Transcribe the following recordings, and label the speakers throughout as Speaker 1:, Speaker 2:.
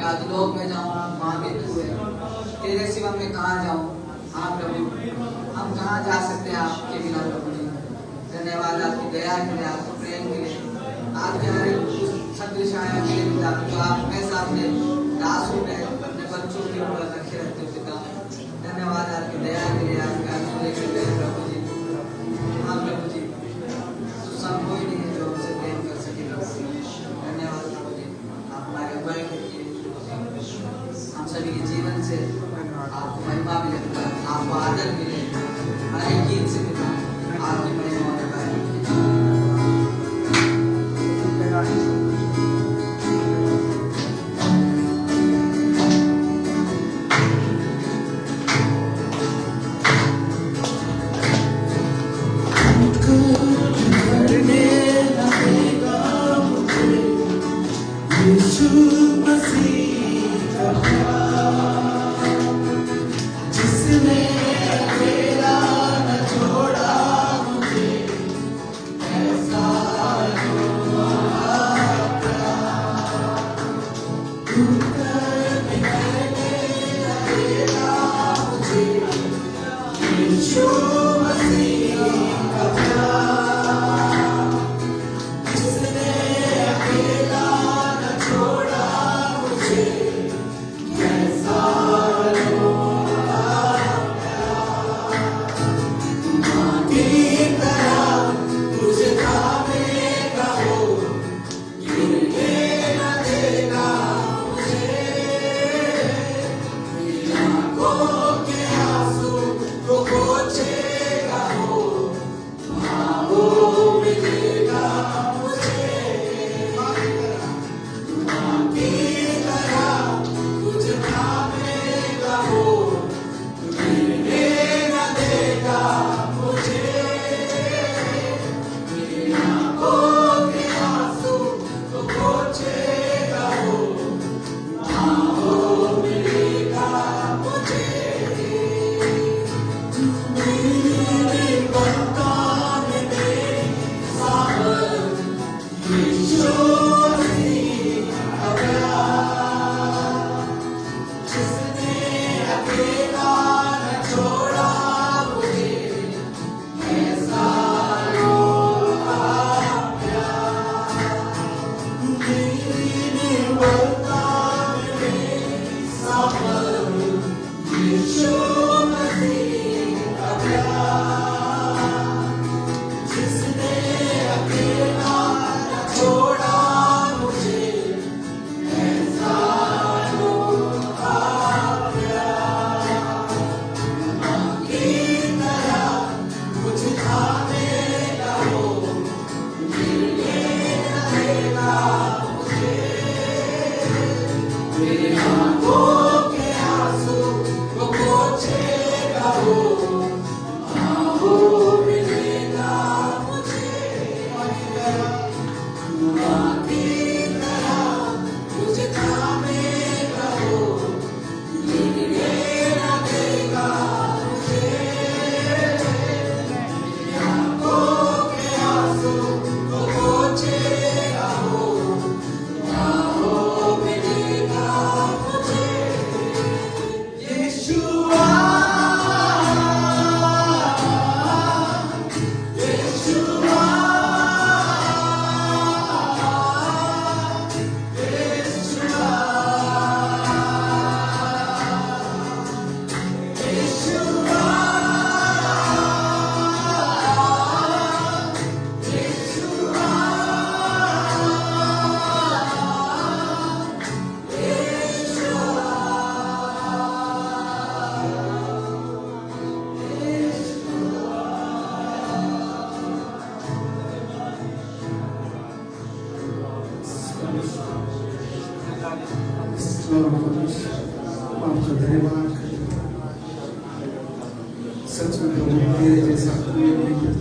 Speaker 1: लोक में जाऊँ वहाँ भी तू है, तेरे सिवा मैं कहाँ जाऊँ। हाँ प्रभु, हम कहाँ जा सकते हैं आपके बिना प्रभु जी। धन्यवाद आपकी दया के लिए, आपके प्रेम के लिए, आपके हर एक छत्र छाया के लिए पिता, जो आप हमेशा अपने दासों में अपने बच्चों के ऊपर रखे रहते हो पिता। धन्यवाद आपकी दया के लिए, आपके आशीर्वाद के लिए प्रभु जी। हाँ प्रभु जी, तो सब कोई नहीं है जो हमसे प्रेम कर सके प्रभु। धन्यवाद प्रभु जी, आप हमारे अगुवाई करिए, हम सभी के जीवन से आपको महिमा मिले पिता, आपको आदर मिले, हर एक चीज से पिता आपकी महिमा और
Speaker 2: सच में प्रभु मेरे जैसा कोई नहीं है।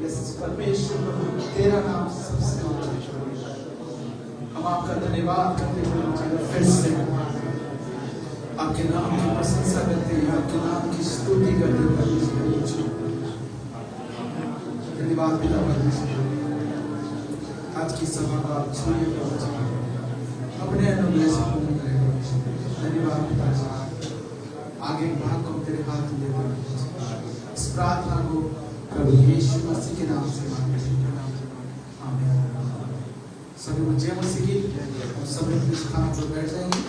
Speaker 2: परमेश्वर प्रभु तेरा नाम सबसे ऊंचा है। हम आपका धन्यवाद करते हैं फिर से आपके नाम की प्रशंसा करते हैं, आपके नाम की स्तुति करते हैं। धन्यवाद पिता परमेश्वर, आज की सभा को आप छूए प्रभु जी, अपने अनुग्रह से पूर्ण करें। धन्यवाद पिता जी, आगे भाग को तेरे हाथ में देते हैं। इस प्रार्थना को प्रभु यीशु मसीह के नाम से मांगते हैं, आमीन। सभी को जय मसीह की। हम सभी अपने स्थान पर बैठ जाएंगे।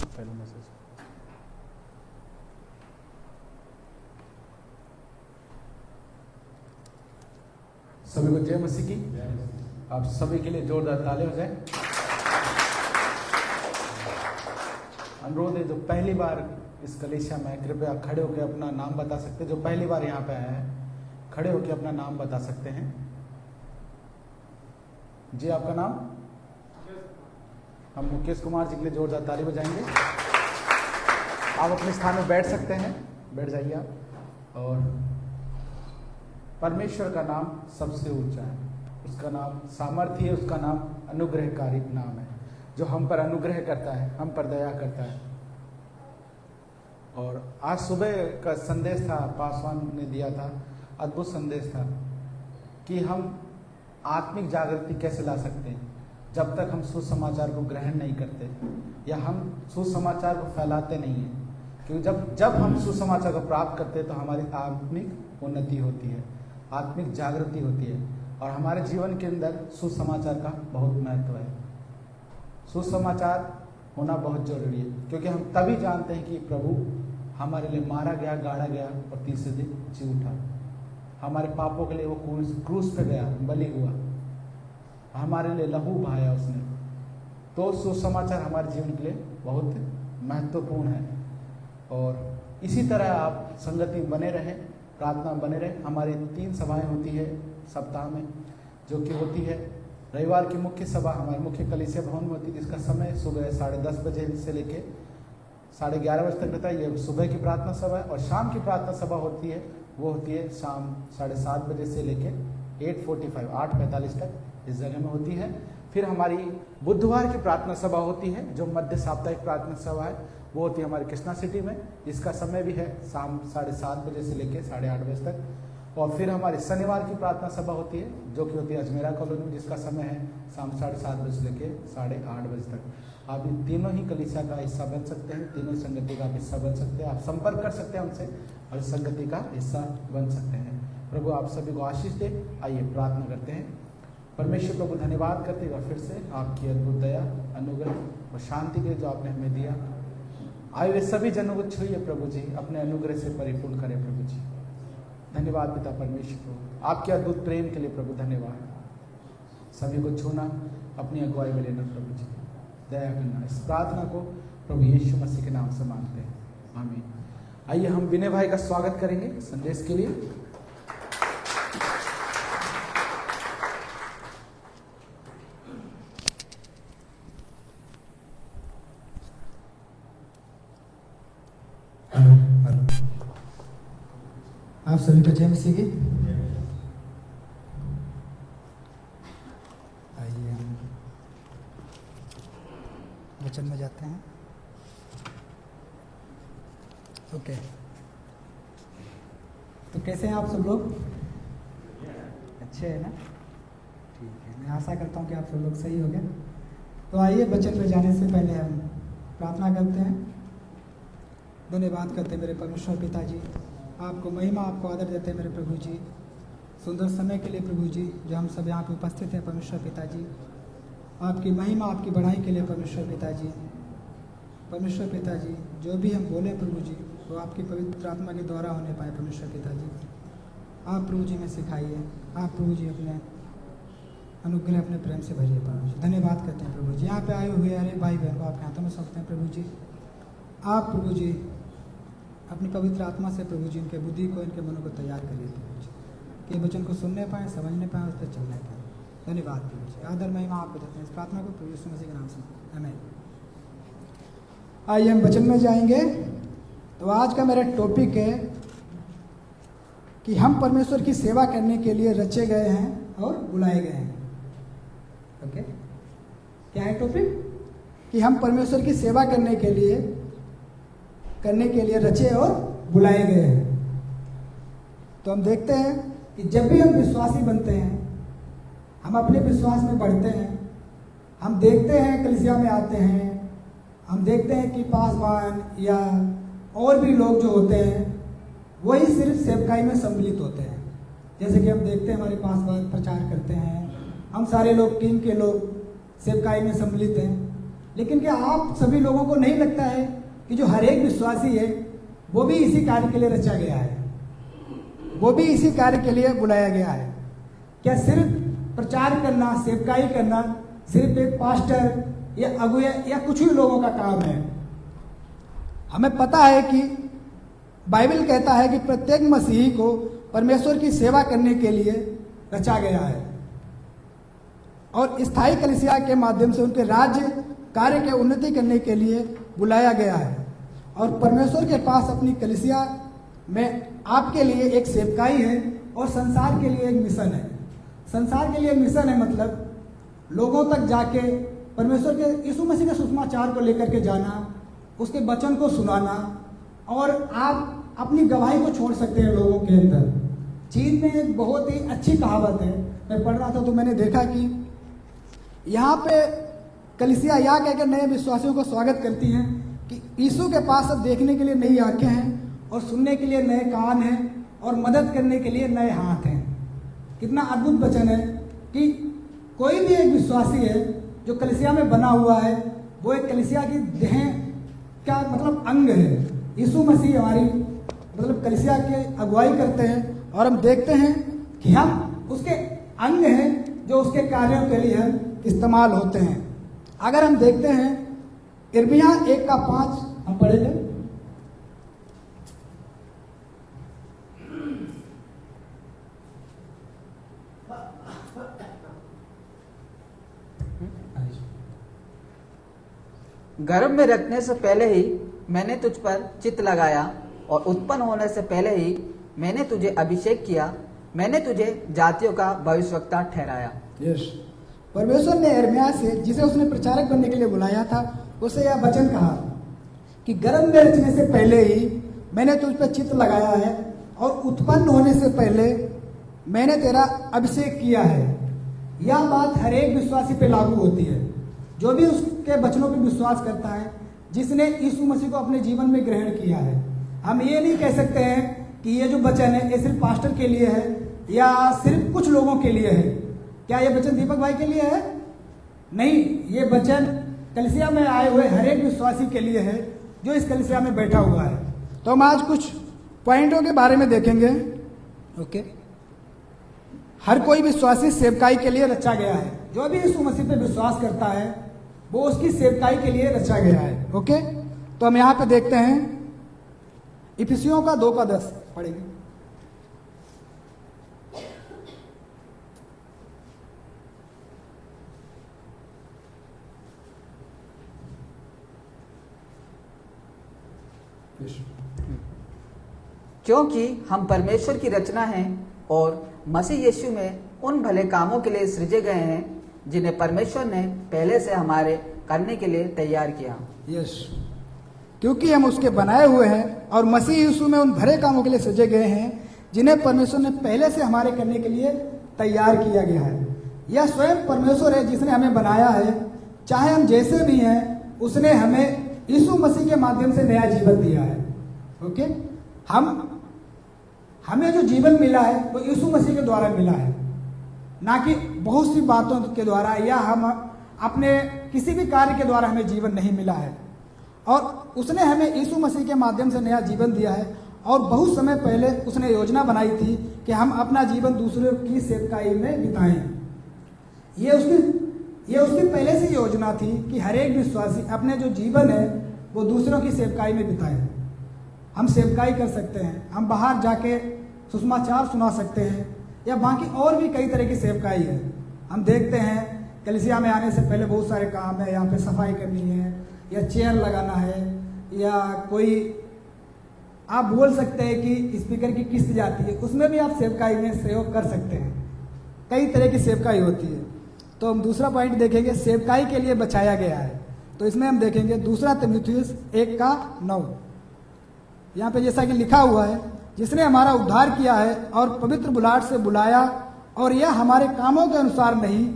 Speaker 3: पहला मैसेज सभी को जय मसीह की। आप सभी के लिए जोरदार ताली हो जाए। अनुरोध है, जो पहली बार इस कलीसिया में कृपया खड़े होकर अपना नाम बता सकते हैं। जो पहली बार यहाँ पे आए हैं खड़े होकर अपना नाम बता सकते हैं। जी आपका नाम? हम मुकेश कुमार जी के लिए जोरदार ताली बजाएंगे। आप अपने स्थान में बैठ सकते हैं, बैठ जाइए आप। और परमेश्वर का नाम सबसे ऊंचा है, उसका नाम सामर्थ्य है, उसका नाम अनुग्रहकारी नाम है, जो हम पर अनुग्रह करता है, हम पर दया करता है। और आज सुबह का संदेश था, पासवान ने दिया था, अद्भुत संदेश था कि हम आत्मिक जागृति कैसे ला सकते हैं जब तक हम सुसमाचार को ग्रहण नहीं करते या हम सुसमाचार को फैलाते नहीं हैं। क्योंकि जब हम सुसमाचार को प्राप्त करते हैं तो हमारी आत्मिक उन्नति होती है, आत्मिक जागृति होती है, और हमारे जीवन के अंदर सुसमाचार का बहुत महत्व है। सुसमाचार होना बहुत जरूरी है, क्योंकि हम तभी जानते हैं कि प्रभु हमारे लिए मारा गया, गाड़ा गया और तीसरे दिन जी उठा। हमारे पापों के लिए वो क्रूस पे गया, बलि हुआ, हमारे लिए लहू बहाया उसने। तो सुसमाचार हमारे जीवन के लिए बहुत महत्वपूर्ण है। और इसी तरह आप संगति बने रहें, प्रार्थना बने रहें। हमारी 3 सभाएं होती है सप्ताह में, जो कि होती है रविवार की मुख्य सभा हमारे मुख्य कलीसिया भवन में होती है, जिसका समय सुबह 10:30 बजे से लेके 11:30 बजे तक रहता है। ये सुबह की प्रार्थना सभा है। और शाम की प्रार्थना सभा होती है, वो होती है शाम 7:30 बजे से लेके 8:45 तक इस जगह में होती है। फिर हमारी बुधवार की प्रार्थना सभा होती है, जो मध्य साप्ताहिक प्रार्थना सभा है, वो होती है हमारे कृष्णा सिटी में, जिसका समय भी है शाम 7:30 बजे से लेके 8:30 बजे तक। और फिर हमारी शनिवार की प्रार्थना सभा होती है, जो कि होती है अजमेरा कॉलोनी में, जिसका समय है शाम 7:30 बजे से लेके 8:30 बजे तक। आप इन तीनों ही कलीसिया का हिस्सा बन सकते हैं, तीनों संगति का हिस्सा बन सकते हैं। आप संपर्क कर सकते हैं उनसे और संगति का हिस्सा बन सकते हैं। प्रभु आप सभी को आशीष दे। आइए प्रार्थना करते हैं। परमेश्वर प्रभु धन्यवाद करते हैं फिर से आपकी अद्भुत दया, अनुग्रह और शांति के जो आपने हमें दिया। आए वे सभी जनों को छुइए प्रभु जी, अपने अनुग्रह से परिपूर्ण करें प्रभु जी। धन्यवाद पिता परमेश्वर प्रभु, आपके अद्भुत प्रेम के लिए प्रभु धन्यवाद। सभी को छूना, अपनी अगुवाई में लेना प्रभु जी, दया करना। इस प्रार्थना को प्रभु यीशु मसीह के नाम से मांगते हैं, आमीन। आइए हम विनय भाई का स्वागत करेंगे संदेश के लिए।
Speaker 4: आप सभी को जय मसीह की। आइए हम वचन में जाते हैं। ओके, तो कैसे हैं आप सब लोग? अच्छे हैं ना? ठीक है, मैं आशा करता हूँ कि आप सब लोग सही हो गए। तो आइए वचन में जाने से पहले हम प्रार्थना करते हैं। धन्यवाद करते हैं मेरे परमेश्वर पिता जी, आपको महिमा, आपको आदर देते हैं मेरे प्रभु जी, सुंदर समय के लिए प्रभु जी, जो हम सब यहाँ पे उपस्थित हैं परमेश्वर पिता जी। आपकी महिमा, आपकी बढ़ाई के लिए परमेश्वर पिताजी, परमेश्वर पिताजी, जो भी हम बोले प्रभु जी वो आपकी पवित्र आत्मा के द्वारा होने पाए। परमेश्वर पिताजी आप प्रभु जी में सिखाइए, आप प्रभु जी अपने अनुग्रह, अपने प्रेम से भरिए प्रभु जी। धन्यवाद करते हैं प्रभु जी। यहाँ पे आए हुए अरे भाई बहन को आपके हाथों में सौंपते हैं प्रभु जी। आप प्रभु जी अपनी पवित्र आत्मा से प्रभु जी इनके बुद्धि को, इनके मनों को तैयार करिए प्रभु जी, कि वचन को सुनने पाएँ, समझने पाएँ, उस पर चलने पाएँ। धन्यवाद प्रभु जी। आदर महिमा आपको देते हैं इस प्रार्थना को प्रभु यीशु मसीह के नाम से, आमीन। आइए हम वचन में जाएंगे। तो आज का मेरा टॉपिक है कि हम परमेश्वर की सेवा करने के लिए रचे गए हैं और बुलाए गए हैं। ओके, क्या है टॉपिक? कि हम परमेश्वर की सेवा करने के लिए रचे और बुलाए गए हैं। तो हम देखते हैं कि जब भी हम विश्वासी बनते हैं, हम अपने विश्वास में बढ़ते हैं, हम देखते हैं कलीसिया में आते हैं, हम देखते हैं कि पासवान या और भी लोग जो होते हैं वही सिर्फ सेवकाई में सम्मिलित होते हैं। जैसे कि हम देखते हैं हमारे पासवान प्रचार करते हैं, हम सारे लोग टीम के लोग सेवकाई में सम्मिलित हैं। लेकिन क्या आप सभी लोगों को नहीं लगता है कि जो हर एक विश्वासी है वो भी इसी कार्य के लिए रचा गया है, वो भी इसी कार्य के लिए बुलाया गया है? क्या सिर्फ प्रचार करना, सेवकाई करना सिर्फ एक पास्टर या अगुया या कुछ ही लोगों का काम है? हमें पता है कि बाइबल कहता है कि प्रत्येक मसीही को परमेश्वर की सेवा करने के लिए रचा गया है और स्थायी कलीसिया के माध्यम से उनके राज्य कार्य के उन्नति करने के लिए बुलाया गया है। और परमेश्वर के पास अपनी कलीसिया में आपके लिए एक सेवकाई है और संसार के लिए एक मिशन है। संसार के लिए मिशन है मतलब लोगों तक जाके परमेश्वर के यीशु मसीह के सुसमाचार को लेकर के जाना, उसके वचन को सुनाना, और आप अपनी गवाही को छोड़ सकते हैं लोगों के अंदर। चीन में एक बहुत ही अच्छी कहावत है, मैं पढ़ रहा था तो मैंने देखा कि यहाँ पे कलीसिया या कहकर नए विश्वासियों को स्वागत करती हैं कि यीशु के पास अब देखने के लिए नई आंखें हैं और सुनने के लिए नए कान हैं और मदद करने के लिए नए हाथ हैं। कितना अद्भुत वचन है कि कोई भी एक विश्वासी है जो कलीसिया में बना हुआ है, वो एक कलीसिया की देह का मतलब अंग है। यीशु मसीह हमारी मतलब कलीसिया के अगुवाई करते हैं और हम देखते हैं कि हम उसके अंग हैं जो उसके कार्यों के लिए हम इस्तेमाल होते हैं। अगर हम देखते हैं यिर्मयाह 1:5 हम पढ़ेंगे।
Speaker 1: गर्भ में रखने से पहले ही मैंने तुझ पर चित्त लगाया और उत्पन्न होने से पहले ही मैंने तुझे अभिषेक किया, मैंने तुझे जातियों का भविष्यवक्ता ठहराया।
Speaker 4: यस, परमेश्वर ने यिर्मयाह से, जिसे उसने प्रचारक बनने के लिए बुलाया था, उसे यह वचन कहा कि गर्भ में रचने से पहले ही मैंने तुझ पर चित्त लगाया है और उत्पन्न होने से पहले मैंने तेरा अभिषेक किया है। यह बात हर एक विश्वासी पे लागू होती है जो भी उसके वचनों पर विश्वास करता है, जिसने यीशु मसीह को अपने जीवन में ग्रहण किया है। हम ये नहीं कह सकते हैं कि ये जो वचन है ये सिर्फ पास्टर के लिए है या सिर्फ कुछ लोगों के लिए है। क्या ये वचन दीपक भाई के लिए है? नहीं, ये वचन कलीसिया में आए हुए हर एक विश्वासी के लिए है जो इस कलीसिया में बैठा हुआ है। तो हम आज कुछ पॉइंटों के बारे में देखेंगे। ओके, हर कोई विश्वासी सेवकाई के लिए रचा गया है। जो भी यीशु मसीह पे विश्वास करता है वो उसकी सेवकाई के लिए रचा गया है। ओके, तो हम यहाँ पे देखते हैं इफिसियों का 2:10 पढ़ेंगे।
Speaker 1: क्योंकि हम परमेश्वर की रचना हैं और मसीह यीशु में उन भले कामों के लिए सृजे गए हैं जिन्हें परमेश्वर ने पहले से हमारे करने के लिए तैयार किया।
Speaker 4: यस, क्योंकि हम उसके बनाए हुए हैं और मसीह यीशु में उन भले कामों के लिए सृजे गए हैं जिन्हें परमेश्वर ने पहले से हमारे करने के लिए तैयार किया गया है। यह स्वयं परमेश्वर है जिसने हमें बनाया है। चाहे हम जैसे भी हैं, उसने हमें यीशु मसीह के माध्यम से नया जीवन दिया है। ओके, हमें जो जीवन मिला है वो यीशु मसीह के द्वारा मिला है, ना कि बहुत सी बातों के द्वारा या अपने किसी भी कार्य के द्वारा हमें जीवन नहीं मिला है, और उसने हमें यीशु मसीह के माध्यम से नया जीवन दिया है। और बहुत समय पहले उसने योजना बनाई थी कि हम अपना जीवन दूसरों की सेवकाई में बिताएं। ये उसकी पहले से योजना थी कि हर एक विश्वासी अपने जो जीवन है वो दूसरों की सेवकाई में बिताए। हम सेवकाई कर सकते हैं, हम बाहर जाके सुसमाचार सुना सकते हैं, या बाकी और भी कई तरह की सेवकाई है। हम देखते हैं कलीसिया में आने से पहले बहुत सारे काम है, यहाँ पे सफाई करनी है, या चेयर लगाना है, या कोई आप बोल सकते हैं कि स्पीकर की किस्त जाती है, उसमें भी आप सेवकाई में सहयोग कर सकते हैं। कई तरह की सेवकाई होती है। तो हम दूसरा पॉइंट देखेंगे, सेवकाई के लिए बचाया गया है। तो इसमें हम देखेंगे 2 तीमुथियुस 1:9। यहाँ पे जैसा कि लिखा हुआ है, जिसने हमारा उद्धार किया है और पवित्र बुलाहट से बुलाया, और यह हमारे कामों के अनुसार नहीं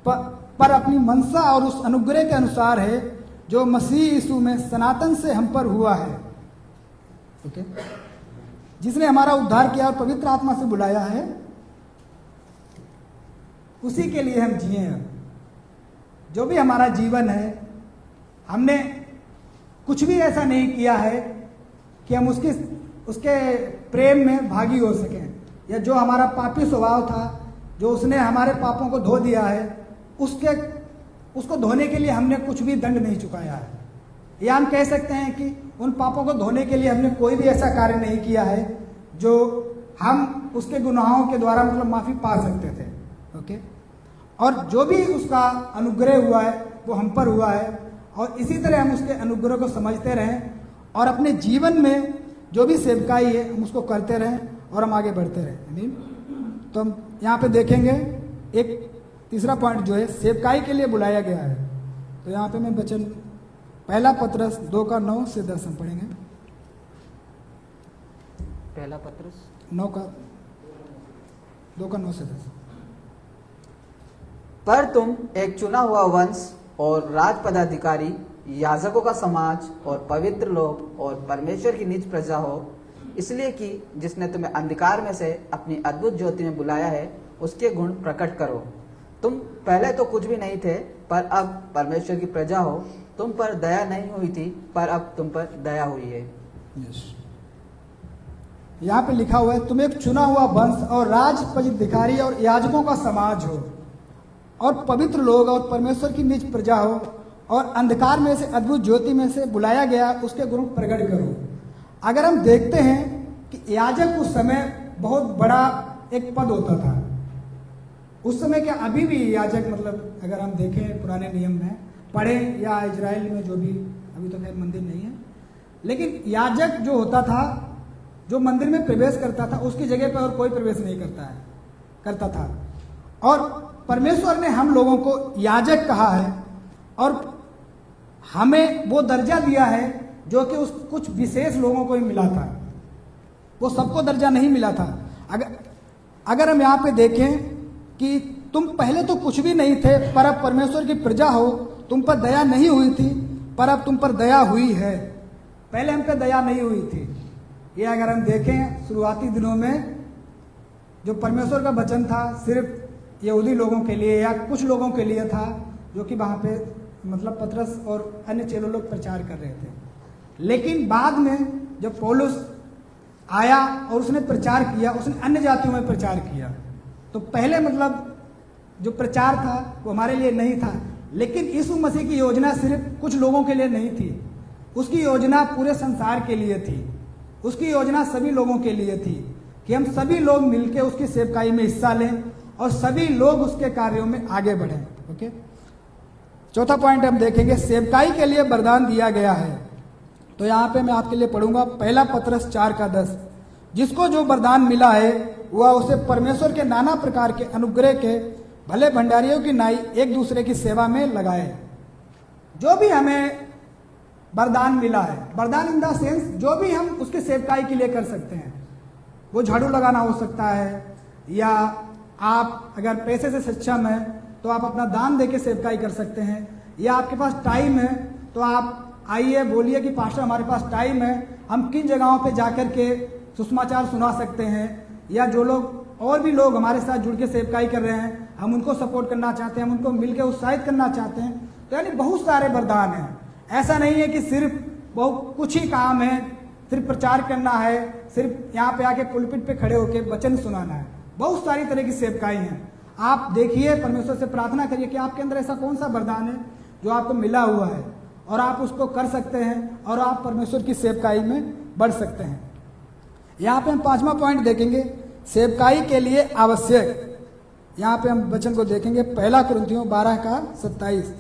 Speaker 4: पर अपनी मनसा और उस अनुग्रह के अनुसार है जो मसीह यीशु में सनातन से हम पर हुआ है। ओके, जिसने हमारा उद्धार किया और पवित्र आत्मा से बुलाया है, उसी के लिए हम जिए हैं। जो भी हमारा जीवन है, हमने कुछ भी ऐसा नहीं किया है कि हम उसके प्रेम में भागी हो सकें, या जो हमारा पापी स्वभाव था, जो उसने हमारे पापों को धो दिया है, उसको धोने के लिए हमने कुछ भी दंड नहीं चुकाया है। या हम कह सकते हैं कि उन पापों को धोने के लिए हमने कोई भी ऐसा कार्य नहीं किया है जो हम उसके गुनाहों के द्वारा मतलब माफ़ी पा सकते थे। ओके, और जो भी उसका अनुग्रह हुआ है वो हम पर हुआ है, और इसी तरह हम उसके अनुग्रह को समझते रहें और अपने जीवन में जो भी सेवकाई है हम उसको करते रहें और हम आगे बढ़ते रहें। आमीन। तो हम यहाँ पे देखेंगे एक तीसरा पॉइंट जो है सेवकाई के लिए बुलाया गया है। तो यहाँ पे मैं वचन 1 पत्रस 2:9 से 10 हम पढ़ेंगे।
Speaker 1: 1 पत्रस
Speaker 4: 2:9 से 10।
Speaker 1: पर तुम एक चुना हुआ वंश और राज पदाधिकारी, याजकों का समाज और पवित्र लोग और परमेश्वर की निज प्रजा हो, इसलिए कि जिसने तुम्हें अंधकार में से अपनी अद्भुत ज्योति में बुलाया है उसके गुण प्रकट करो। तुम पहले तो कुछ भी नहीं थे, पर अब परमेश्वर की प्रजा हो। तुम पर दया नहीं हुई थी, पर अब तुम पर दया हुई है।
Speaker 4: यहाँ पे लिखा हुआ है, तुम एक चुना हुआ वंश और राज पदाधिकारी और याजकों का समाज हो, और पवित्र लोग और परमेश्वर की निज प्रजा हो, और अंधकार में से अद्भुत ज्योति में से बुलाया गया उसके गुण प्रकट करो। अगर हम देखते हैं कि याजक उस समय बहुत बड़ा एक पद होता था। उस समय क्या अभी भी याजक मतलब अगर हम देखें पुराने नियम में पढ़ें या इजराइल में जो भी, अभी तो खैर मंदिर नहीं है, लेकिन याजक जो होता था, जो मंदिर में प्रवेश करता था, उसकी जगह पर और कोई प्रवेश नहीं करता था। और परमेश्वर ने हम लोगों को याजक कहा है और हमें वो दर्जा दिया है जो कि उस कुछ विशेष लोगों को ही मिला था, वो सबको दर्जा नहीं मिला था। अगर हम यहाँ पे देखें कि तुम पहले तो कुछ भी नहीं थे, पर अब परमेश्वर की प्रजा हो, तुम पर दया नहीं हुई थी, पर अब तुम पर दया हुई है। पहले हम पे दया नहीं हुई थी। ये अगर हम देखें शुरुआती दिनों में जो परमेश्वर का वचन था सिर्फ यहूदी लोगों के लिए या कुछ लोगों के लिए था, जो कि वहाँ पे मतलब पतरस और अन्य चेलों लोग प्रचार कर रहे थे। लेकिन बाद में जब पौलुस आया और उसने प्रचार किया, उसने अन्य जातियों में प्रचार किया, तो पहले मतलब जो प्रचार था वो हमारे लिए नहीं था। लेकिन यीशु मसीह की योजना सिर्फ कुछ लोगों के लिए नहीं थी, उसकी योजना पूरे संसार के लिए थी। उसकी योजना सभी लोगों के लिए थी कि हम सभी लोग मिलकर उसकी सेवकाई में हिस्सा लें और सभी लोग उसके कार्यों में आगे बढ़ें। ओके, चौथा पॉइंट हम देखेंगे, सेवकाई के लिए वरदान दिया गया है। तो यहाँ पे मैं आपके लिए पढ़ूंगा 1 पत्रस 4:10। जिसको जो वरदान मिला है वह उसे परमेश्वर के नाना प्रकार के अनुग्रह के भले भंडारियों की नाई एक दूसरे की सेवा में लगाए। जो भी हमें वरदान मिला है, वरदान इन द सेंस जो भी हम उसके सेवकाई के लिए कर सकते हैं, वो झाड़ू लगाना हो सकता है, या आप अगर पैसे से सक्षम है तो आप अपना दान देके सेवकाई कर सकते हैं, या आपके पास टाइम है तो आप आइए बोलिए कि पास्टर हमारे पास टाइम है, हम किन जगहों पे जाकर के सुसमाचार सुना सकते हैं, या जो लोग और भी लोग हमारे साथ जुड़ के सेवकाई कर रहे हैं हम उनको सपोर्ट करना चाहते हैं, हम उनको मिलकर उत्साहित करना चाहते हैं। तो यानी बहुत सारे वरदान हैं। ऐसा नहीं है कि सिर्फ बहुत कुछ ही काम है, सिर्फ प्रचार करना है, सिर्फ यहाँ पे आके पुलपिट पे खड़े होकर वचन सुनाना है। बहुत सारी तरह की सेवकाई हैं। आप देखिए, परमेश्वर से प्रार्थना करिए कि आपके अंदर ऐसा कौन सा वरदान है जो आपको मिला हुआ है और आप उसको कर सकते हैं और आप परमेश्वर की सेवकाई में बढ़ सकते हैं। यहाँ पे हम 5वां पॉइंट देखेंगे, सेवकाई के लिए आवश्यक। यहाँ पे हम वचन को देखेंगे, 1 कुरिन्थियों 12:27।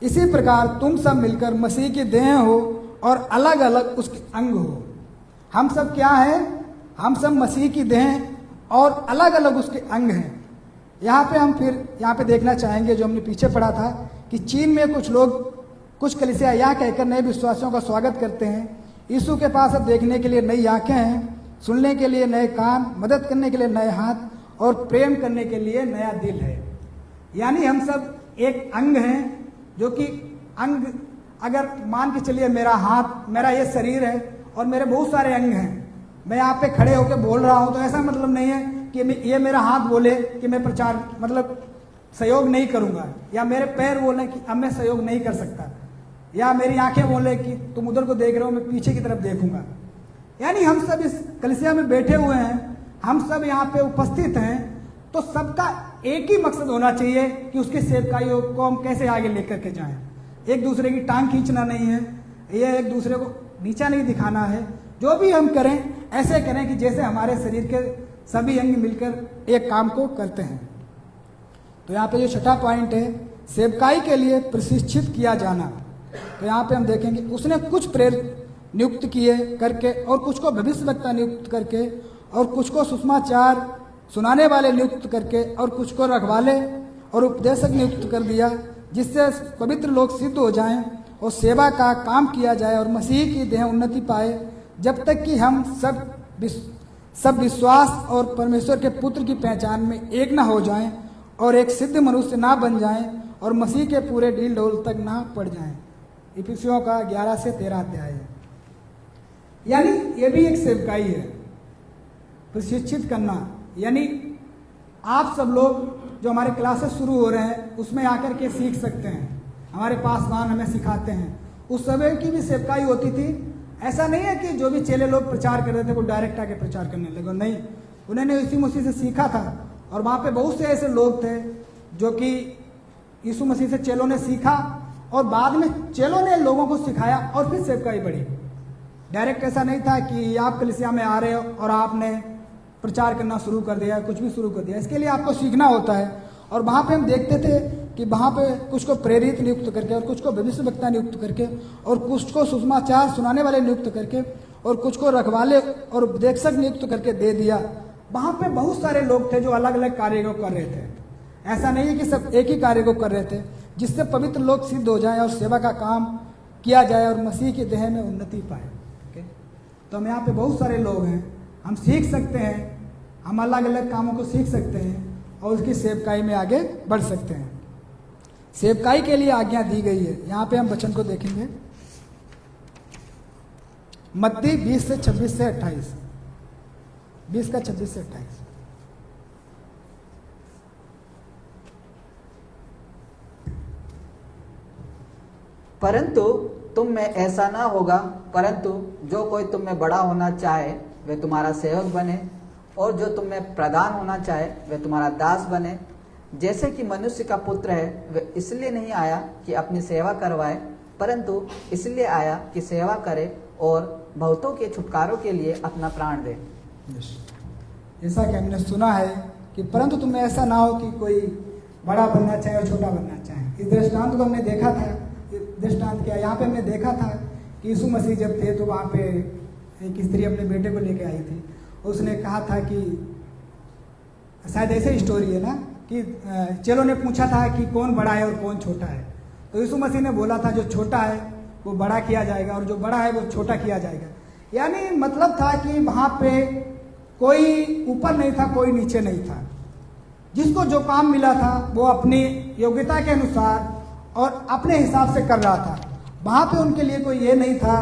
Speaker 4: इसी प्रकार तुम सब मिलकर मसीह की देह हो और अलग अलग उसके अंग हो। हम सब क्या है? हम सब मसीह की देह और अलग अलग उसके अंग हैं। यहाँ पे हम फिर यहाँ पे देखना चाहेंगे, जो हमने पीछे पढ़ा था कि चीन में कुछ लोग, कुछ कलीसिया यह कहकर नए विश्वासियों का स्वागत करते हैं, यीशु के पास अब देखने के लिए नई आंखें हैं, सुनने के लिए नए कान, मदद करने के लिए नए हाथ और प्रेम करने के लिए नया दिल है। यानी हम सब एक अंग हैं, जो कि अंग, अगर मान के चलिए मेरा हाथ, मेरा ये शरीर है और मेरे बहुत सारे अंग हैं। मैं यहाँ पे खड़े होकर बोल रहा हूँ तो ऐसा मतलब नहीं है कि ये मेरा हाथ बोले कि मैं प्रचार मतलब सहयोग नहीं करूँगा, या मेरे पैर बोले कि अब मैं सहयोग नहीं कर सकता, या मेरी आंखें बोले कि तुम उधर को देख रहे हो, मैं पीछे की तरफ देखूंगा। यानी हम सब इस कलीसिया में बैठे हुए हैं, हम सब यहाँ पे उपस्थित हैं, तो सबका एक ही मकसद होना चाहिए कि उसके सेवकाई को हम कैसे आगे लेकर के जाएं। एक दूसरे की टांग खींचना नहीं है, ये एक दूसरे को नीचा नहीं दिखाना है। जो भी हम करें ऐसे करें कि जैसे हमारे शरीर के सभी अंग मिलकर एक काम को करते हैं। तो यहाँ पे जो 6वां पॉइंट है, सेवकाई के लिए प्रशिक्षित किया जाना। तो यहाँ पे हम देखेंगे, उसने कुछ प्रेरित नियुक्त किए करके और कुछ को भविष्यवक्ता नियुक्त करके और कुछ को सुसमाचार सुनाने वाले नियुक्त करके और कुछ को रखवाले और उपदेशक नियुक्त कर दिया, जिससे पवित्र लोग सिद्ध हो जाएं और सेवा का काम किया जाए और मसीह की देह उन्नति पाए, जब तक कि हम सब विश्वास और परमेश्वर के पुत्र की पहचान में एक ना हो जाएं और एक सिद्ध मनुष्य ना बन जाएं और मसीह के पूरे ढील ढोल तक ना पड़ जाएं। इफिसियों का 11 से 13 अध्याय है। यानी ये भी एक सेवकाई है, प्रशिक्षित करना। यानी आप सब लोग जो हमारे क्लासेस शुरू हो रहे हैं उसमें आकर के सीख सकते हैं। हमारे पासवान हमें सिखाते हैं। उस समय की भी सेवकाई होती थी। ऐसा नहीं है कि जो भी चेले लोग प्रचार कर रहे थे वो डायरेक्ट आके प्रचार करने लगे, नहीं, उन्होंने यीशु मसीह से सीखा था। और वहाँ पे बहुत से ऐसे लोग थे जो कि यीशु मसीह से चेलों ने सीखा और बाद में चेलों ने लोगों को सिखाया और फिर सेवकाई बढ़ी। डायरेक्ट ऐसा नहीं था कि आप कलीसिया में आ रहे हो और आपने प्रचार करना शुरू कर दिया, कुछ भी शुरू कर दिया। इसके लिए आपको सीखना होता है। और वहाँ पे हम देखते थे कि वहाँ पे कुछ को प्रेरित नियुक्त करके और कुछ को भविष्यवक्ता नियुक्त करके और कुछ को सुसमाचार सुनाने वाले नियुक्त करके और कुछ को रखवाले और उपदेशक नियुक्त करके दे दिया। वहाँ पे बहुत सारे लोग थे जो अलग अलग कार्य को कर रहे थे। ऐसा नहीं है कि सब एक ही कार्य को कर रहे थे, जिससे पवित्र लोग सिद्ध हो जाए और सेवा का काम किया जाए और मसीह की देह में उन्नति पाए। तो हम यहाँ पे बहुत सारे लोग हैं, हम सीख सकते हैं, हम अलग अलग कामों को सीख सकते हैं और उसकी सेवकाई में आगे बढ़ सकते हैं। सेवकाई के लिए आज्ञा दी गई है। यहाँ पे हम वचन को देखेंगे, मत्ती 20 से 26 से 28, 20 का 26 से 28।
Speaker 1: परंतु तुम में ऐसा ना होगा, परंतु जो कोई तुम में बड़ा होना चाहे वह तुम्हारा सेवक बने, और जो तुम में प्रधान होना चाहे वह तुम्हारा दास बने। जैसे कि मनुष्य का पुत्र है, वह इसलिए नहीं आया कि अपनी सेवा करवाए, परंतु इसलिए आया कि सेवा करे और बहुतों के छुटकारों के लिए अपना प्राण दे।
Speaker 4: जैसा कि हमने सुना है कि परंतु तुम्हें ऐसा ना हो कि कोई बड़ा बनना चाहे और छोटा बनना चाहे। इस दृष्टांत को हमने देखा था। दृष्टांत क्या, यहाँ पे हमने देखा था कि यीशु मसीह जब थे तो वहाँ पे एक स्त्री अपने बेटे को लेके आई थी। उसने कहा था कि शायद ऐसे स्टोरी है ना कि चेलों ने पूछा था कि कौन बड़ा है और कौन छोटा है। तो यीशु मसीह ने बोला था जो छोटा है वो बड़ा किया जाएगा और जो बड़ा है वो छोटा किया जाएगा। यानी मतलब था कि वहाँ पे कोई ऊपर नहीं था, कोई नीचे नहीं था। जिसको जो काम मिला था वो अपनी योग्यता के अनुसार और अपने हिसाब से कर रहा था। वहाँ पे उनके लिए कोई ये नहीं था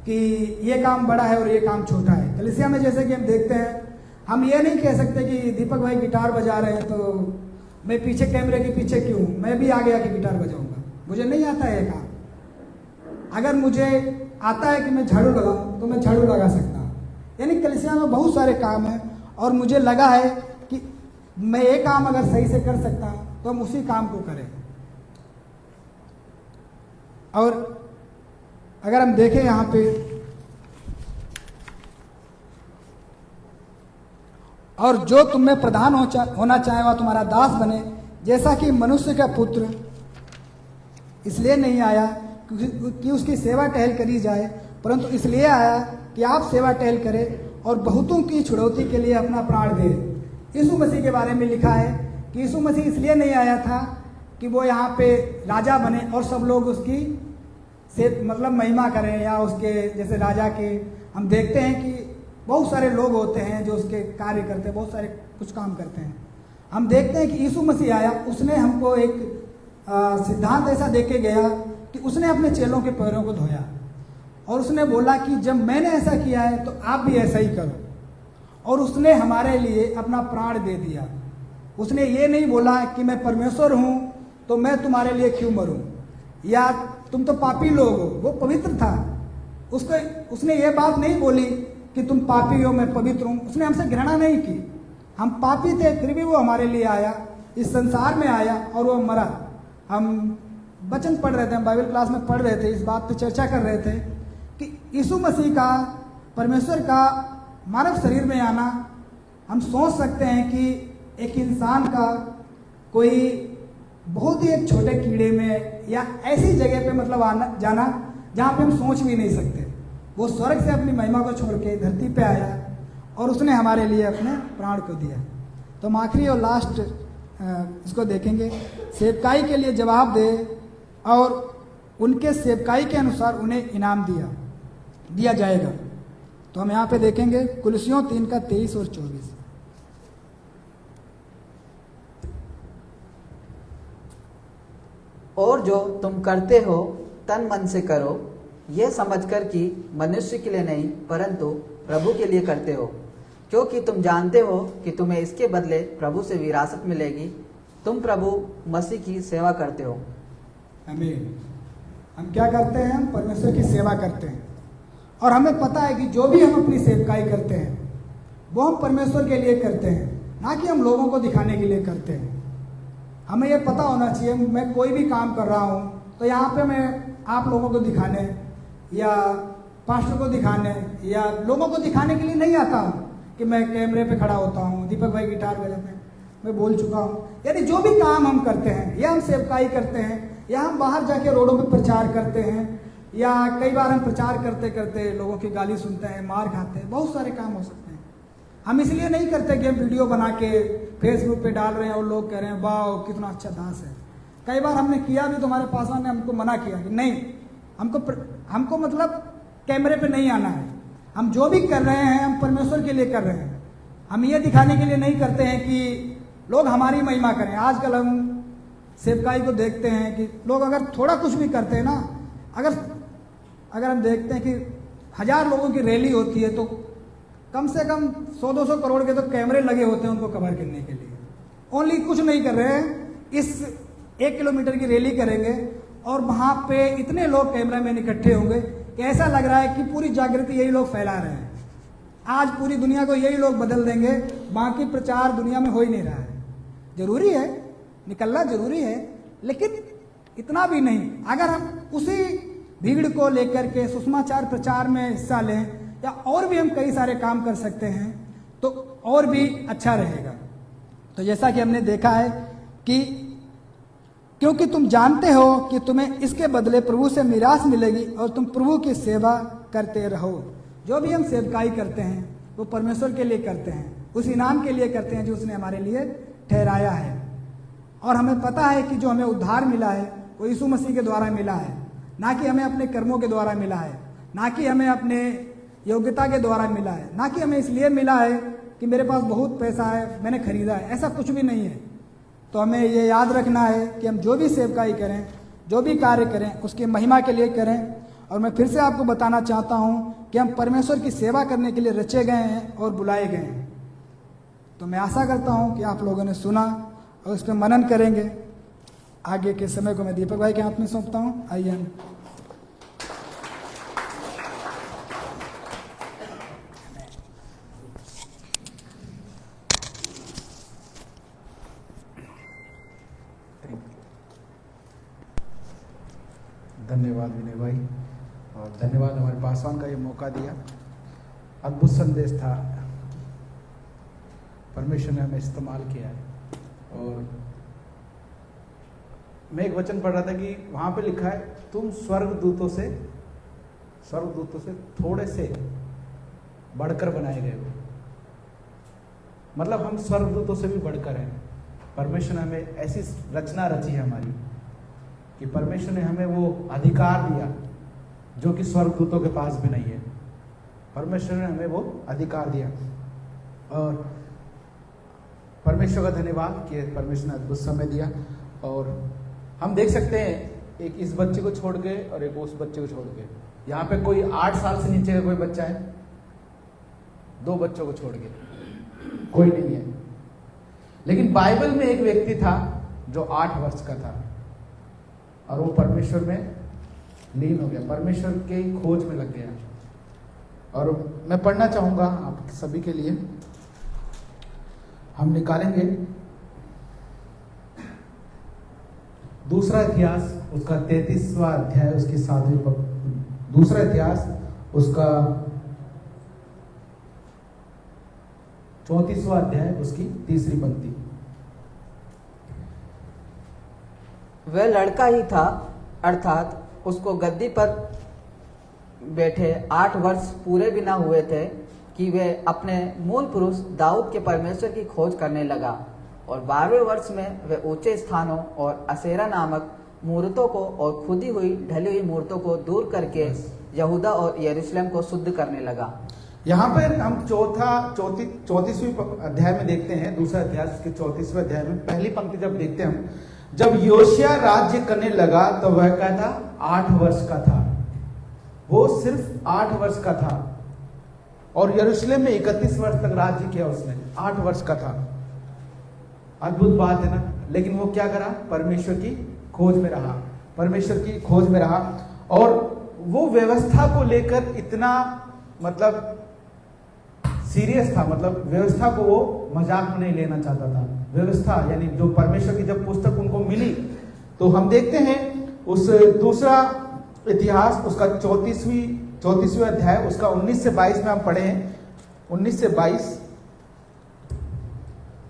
Speaker 4: कि ये काम बड़ा है और ये काम छोटा है। कलीसिया में जैसे कि हम देखते हैं, हम ये नहीं कह सकते कि दीपक भाई गिटार बजा रहे हैं तो मैं पीछे कैमरे के पीछे क्यों हूँ, मैं भी आगे आके गिटार बजाऊंगा। मुझे नहीं आता है काम। अगर मुझे आता है कि मैं झाड़ू लगाऊं तो मैं झाड़ू लगा सकता हूँ। यानी कलीसिया में बहुत सारे काम हैं और मुझे लगा है कि मैं ये काम अगर सही से कर सकता हूँ तो हम उसी काम को करें। और अगर हम देखें यहाँ पे, और जो तुम में प्रधान होना चाहे वह तुम्हारा दास बने, जैसा कि मनुष्य का पुत्र इसलिए नहीं आया कि उसकी सेवा टहल करी जाए, परंतु इसलिए आया कि आप सेवा टहल करें और बहुतों की छुड़ौती के लिए अपना प्राण दे। यीशु मसीह के बारे में लिखा है कि यीशु मसीह इसलिए नहीं आया था कि वो यहाँ पे राजा बने और सब लोग उसकी मतलब महिमा करें या उसके जैसे राजा के। हम देखते हैं कि बहुत सारे लोग होते हैं जो उसके कार्य करते हैं, बहुत सारे कुछ काम करते हैं। हम देखते हैं कि यीशु मसीह आया, उसने हमको एक सिद्धांत ऐसा दे के गया कि उसने अपने चेलों के पैरों को धोया और उसने बोला कि जब मैंने ऐसा किया है तो आप भी ऐसा ही करो। और उसने हमारे लिए अपना प्राण दे दिया। उसने ये नहीं बोला कि मैं परमेश्वर हूँ तो मैं तुम्हारे लिए क्यों मरूं, या तुम तो पापी लोग हो। वो पवित्र था, उसने ये बात नहीं बोली कि तुम पापी हो मैं पवित्र हूँ। उसने हमसे घृणा नहीं की। हम पापी थे फिर भी वो हमारे लिए आया, इस संसार में आया और वो मरा। हम वचन पढ़ रहे थे, हम बाइबल क्लास में पढ़ रहे थे, इस बात पे चर्चा कर रहे थे कि यीशु मसीह का, परमेश्वर का मानव शरीर में आना, हम सोच सकते हैं कि एक इंसान का कोई बहुत ही एक छोटे कीड़े में या ऐसी जगह पे मतलब आना जाना जहाँ पे हम सोच भी नहीं सकते। वो स्वर्ग से अपनी महिमा को छोड़ के धरती पे आया और उसने हमारे लिए अपने प्राण को दिया। तो हम आखिरी और लास्ट इसको देखेंगे, सेवकाई के लिए जवाब दे और उनके सेवकाई के अनुसार उन्हें इनाम दिया जाएगा। तो हम यहाँ पे देखेंगे कुलसियों 3:23 और 24।
Speaker 1: और जो तुम करते हो तन मन से करो, यह समझकर कि मनुष्य के लिए नहीं परंतु प्रभु के लिए करते हो, क्योंकि तुम जानते हो कि तुम्हें इसके बदले प्रभु से विरासत मिलेगी। तुम प्रभु मसीह की सेवा करते हो।
Speaker 4: आमीन। हम क्या करते हैं? हम परमेश्वर की सेवा करते हैं और हमें पता है कि जो भी हम अपनी सेवकाई करते हैं वो हम परमेश्वर के लिए करते हैं, ना कि हम लोगों को दिखाने के लिए करते हैं। हमें यह पता होना चाहिए, मैं कोई भी काम कर रहा हूँ तो यहाँ पे मैं आप लोगों को दिखाने या पास्टर को दिखाने या लोगों को दिखाने के लिए नहीं आता हूँ कि मैं कैमरे पे खड़ा होता हूँ, दीपक भाई गिटार बजाते हैं, मैं बोल चुका हूँ। यानी जो भी काम हम करते हैं, या हम सेवकाई करते हैं, या हम बाहर जाके रोडों पे प्रचार करते हैं, या कई बार हम प्रचार करते करते लोगों की गाली सुनते हैं, मार खाते हैं, बहुत सारे काम हो सकते हैं। हम इसलिए नहीं करते कि हम वीडियो बना के फेसबुक पे डाल रहे हैं और लोग कह रहे हैं वाह कितना अच्छा दास है। कई बार हमने किया भी तो हमारे पासवान ने हमको मना किया कि नहीं, हमको मतलब कैमरे पे नहीं आना है। हम जो भी कर रहे हैं हम परमेश्वर के लिए कर रहे हैं। हम ये दिखाने के लिए नहीं करते हैं कि लोग हमारी महिमा करें। आजकल हम सेवकाई को देखते हैं कि लोग अगर थोड़ा कुछ भी करते हैं ना, अगर हम देखते हैं कि 1000 लोगों की रैली होती है तो कम से कम 100-200 करोड़ के तो कैमरे लगे होते हैं उनको कवर करने के लिए। ओनली कुछ नहीं कर रहे हैं, इस 1 किलोमीटर की रैली करेंगे और वहाँ पे इतने लोग कैमरा मैन इकट्ठे होंगे कि ऐसा लग रहा है कि पूरी जागृति यही लोग फैला रहे हैं। आज पूरी दुनिया को यही लोग बदल देंगे, बाकी प्रचार दुनिया में हो ही नहीं रहा है। जरूरी है, निकलना जरूरी है, लेकिन इतना भी नहीं। अगर हम उसी भीड़ को लेकर के सुसमाचार प्रचार में हिस्सा लें या और भी हम कई सारे काम कर सकते हैं तो और भी अच्छा रहेगा। तो जैसा कि हमने देखा है कि क्योंकि तुम जानते हो कि तुम्हें इसके बदले प्रभु से मिरास मिलेगी और तुम प्रभु की सेवा करते रहो। जो भी हम सेवकाई करते हैं वो परमेश्वर के लिए करते हैं, उस इनाम के लिए करते हैं जो उसने हमारे लिए ठहराया है। और हमें पता है कि जो हमें उद्धार मिला है वो यीशु मसीह के द्वारा मिला है, ना कि हमें अपने कर्मों के द्वारा मिला है, ना कि हमें अपने योग्यता के द्वारा मिला है, ना कि हमें इसलिए मिला है कि मेरे पास बहुत पैसा है मैंने खरीदा है। ऐसा कुछ भी नहीं है। तो हमें ये याद रखना है कि हम जो भी सेवकाई करें, जो भी कार्य करें, उसकी महिमा के लिए करें। और मैं फिर से आपको बताना चाहता हूँ कि हम परमेश्वर की सेवा करने के लिए रचे गए हैं और बुलाए गए हैं। तो मैं आशा करता हूँ कि आप लोगों ने सुना और उस पर मनन करेंगे। आगे के समय को मैं दीपक भाई के हाथ में सौंपता हूँ। आइए हम
Speaker 3: धन्यवाद विनय भाई, और धन्यवाद हमारे पासवान का ये मौका दिया। अद्भुत संदेश था, परमेश्वर ने हमें इस्तेमाल किया है। और मैं एक वचन पढ़ रहा था कि वहां पे लिखा है तुम स्वर्गदूतों से थोड़े से बढ़कर बनाए गए हो। मतलब हम स्वर्गदूतों से भी बढ़कर हैं। परमेश्वर ने हमें ऐसी रचना रची है हमारी कि परमेश्वर ने हमें वो अधिकार दिया जो कि स्वर्गदूतों के पास भी नहीं है। परमेश्वर ने हमें वो अधिकार दिया, और परमेश्वर का धन्यवाद कि परमेश्वर ने अद्भुत समय दिया। और हम देख सकते हैं एक इस बच्चे को छोड़ के और एक उस बच्चे को छोड़ के, यहाँ पे कोई 8 साल से नीचे का कोई बच्चा है? 2 बच्चों को छोड़ के कोई नहीं है। लेकिन बाइबल में एक व्यक्ति था जो 8 वर्ष का था और वो परमेश्वर में लीन हो गया, परमेश्वर के खोज में लग गया। और मैं पढ़ना चाहूंगा आप सभी के लिए, हम निकालेंगे दूसरा इतिहास उसका 33वां अध्याय उसकी 7वीं दूसरा इतिहास उसका 34वां अध्याय उसकी 3री पंक्ति।
Speaker 1: वह लड़का ही था, अर्थात उसको गद्दी पर बैठे 8 वर्ष पूरे भी न हुए थे कि वे अपने मूल पुरुष दाऊद के परमेश्वर की खोज करने लगा। और 12वें वर्ष में वे ऊंचे स्थानों और असेरा नामक मूर्तों को और खुदी हुई ढली हुई मूर्तों को दूर करके यहूदा और यरूशलेम को शुद्ध करने लगा।
Speaker 3: यहाँ पर हम 34वीं अध्याय में देखते हैं, दूसरा अध्याय के 34वें अध्याय में पहली पंक्ति जब देखते हैं हम, जब योशिया राज्य करने लगा तो वह क्या था? 8 वर्ष का था। वो सिर्फ 8 वर्ष का था और यरूशलेम में 31 वर्ष तक राज्य किया उसने। 8 वर्ष का था। अद्भुत बात है ना। लेकिन वो क्या करा? परमेश्वर की खोज में रहा, परमेश्वर की खोज में रहा। और वो व्यवस्था को लेकर इतना मतलब सीरियस था, मतलब व्यवस्था को वो मजाक में नहीं लेना चाहता था। व्यवस्था यानी जो परमेश्वर की जब पुस्तक उनको मिली तो हम देखते हैं उस दूसरा इतिहास उसका 34वें अध्याय उसका 19 से 22 में हम पढ़े हैं। 19 से 22।